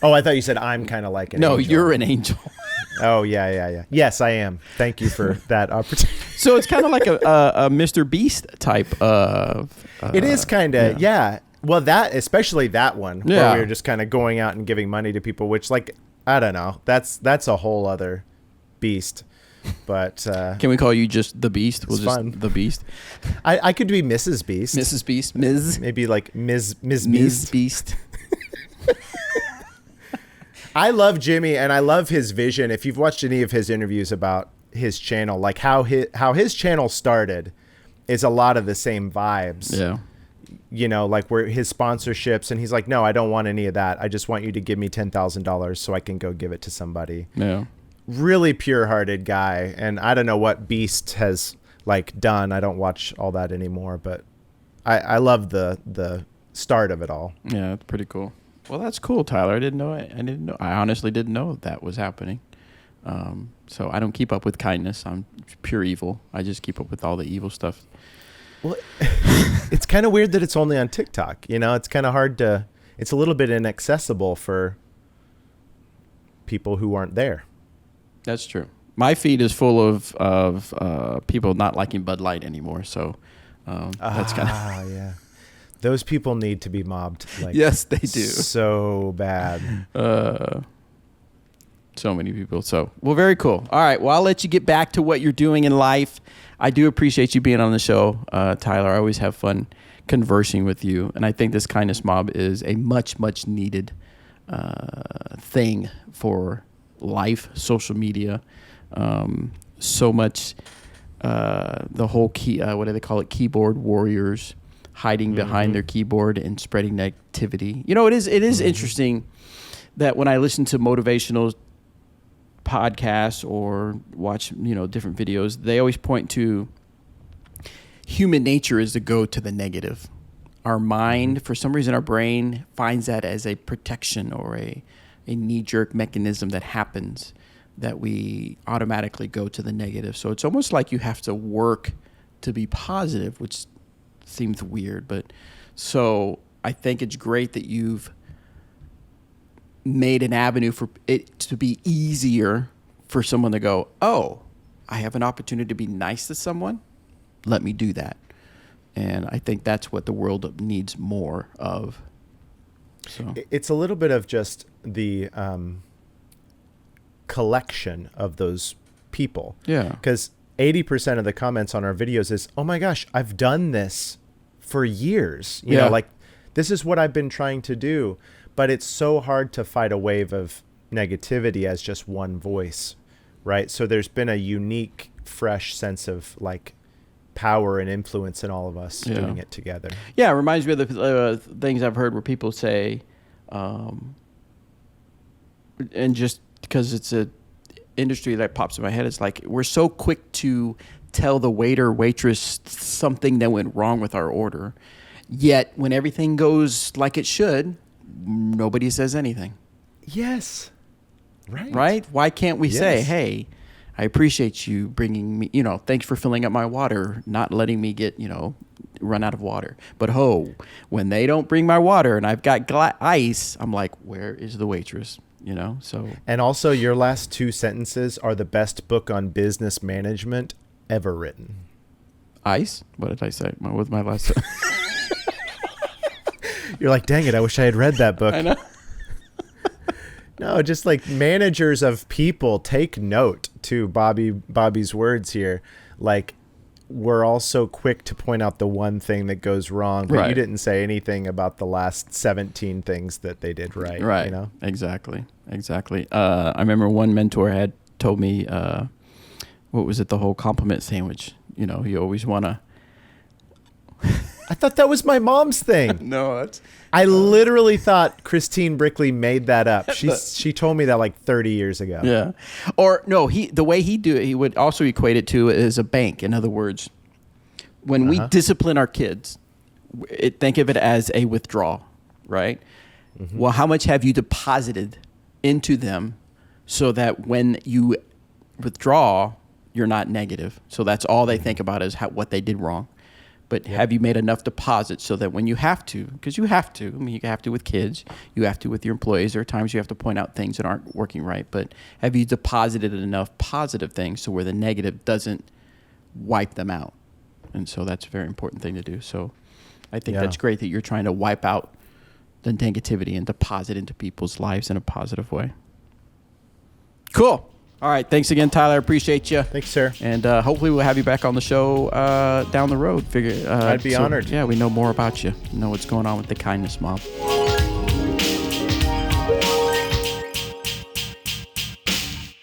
Oh, I thought you said I'm kind of like an angel. No, you're an angel. Oh, yeah. Yes, I am. Thank you for that opportunity. So it's kind of like a Mr. Beast type of... it is kind of, yeah. Well, especially that one, where we were just kind of going out and giving money to people, which, like, I don't know. That's a whole other beast. But can we call you just the Beast? It's fun. The Beast. I could be Mrs. Beast. Mrs. Beast. Ms. Maybe like Ms. Ms. Beast. I love Jimmy, and I love his vision. If you've watched any of his interviews about his channel, like how his channel started is a lot of the same vibes. Yeah. You know, like where his sponsorships, and he's like, no, I don't want any of that. I just want you to give me $10,000 so I can go give it to somebody. Yeah. Really pure-hearted guy, and I don't know what Beast has like done. I don't watch all that anymore, but I love the start of it all. Yeah, it's pretty cool. Well, that's cool, Tyler. I didn't know. I honestly didn't know that was happening. So I don't keep up with kindness. I'm pure evil. I just keep up with all the evil stuff. Well, it's kind of weird that it's only on TikTok. You know, it's kind of hard to. It's a little bit inaccessible for people who aren't there. That's true. My feed is full of people not liking Bud Light anymore. So that's kind of yeah. Those people need to be mobbed. Like, yes, they do. So bad. So many people. So, well, very cool. All right. Well, I'll let you get back to what you're doing in life. I do appreciate you being on the show, Tyler. I always have fun conversing with you. And I think this kindness mob is a much, much needed thing for life, social media, so much, the whole what do they call it? Keyboard warriors hiding behind their keyboard and spreading negativity. You know, it is interesting that when I listen to motivational podcasts or watch, different videos, they always point to human nature is to go to the negative. Our mind, for some reason, our brain finds that as a protection or a knee-jerk mechanism that happens, that we automatically go to the negative. So it's almost like you have to work to be positive, which seems weird. But so I think it's great that you've made an avenue for it to be easier for someone to go, oh, I have an opportunity to be nice to someone. Let me do that. And I think that's what the world needs more of. So it's a little bit of just the collection of those people. Yeah. Because 80% of the comments on our videos is, oh my gosh, I've done this for years. You know, like this is what I've been trying to do. But it's so hard to fight a wave of negativity as just one voice, right? So there's been a unique, fresh sense of like power and influence in all of us doing it together. Yeah, it reminds me of the things I've heard where people say, and just because it's a industry that pops in my head, it's like we're so quick to tell the waiter, waitress something that went wrong with our order, yet when everything goes like it should, nobody says anything. Yes. Right? Why can't we say, hey, I appreciate you bringing me, thanks for filling up my water, not letting me get, run out of water. But when they don't bring my water and I've got ice, I'm like, where is the waitress? So. And also your last two sentences are the best book on business management ever written. Ice? What did I say? What was my last sentence? You're like, dang it, I wish I had read that book. I know. No, just like managers of people, take note to Bobby's words here. Like, we're all so quick to point out the one thing that goes wrong, but you didn't say anything about the last 17 things that they did right. Right. Exactly. I remember one mentor had told me, what was it? The whole compliment sandwich. You always want to. I thought that was my mom's thing. No, I literally thought Christine Brickley made that up. She told me that like 30 years ago. Yeah. Or no, the way he do it, he would also equate it to is a bank. In other words, when we discipline our kids, think of it as a withdrawal, right? Mm-hmm. Well, how much have you deposited into them so that when you withdraw, you're not negative? So that's all they think about is what they did wrong. But have you made enough deposits so that when you have to, because you have to, I mean, you have to with kids, you have to with your employees. There are times you have to point out things that aren't working right. But have you deposited enough positive things so where the negative doesn't wipe them out? And so that's a very important thing to do. So I think that's great that you're trying to wipe out the negativity and deposit into people's lives in a positive way. Cool. All right. Thanks again, Tyler. I appreciate you. Thanks, sir. And hopefully we'll have you back on the show down the road. I'd be honored. Yeah, we know more about you. Know what's going on with the kindness mob.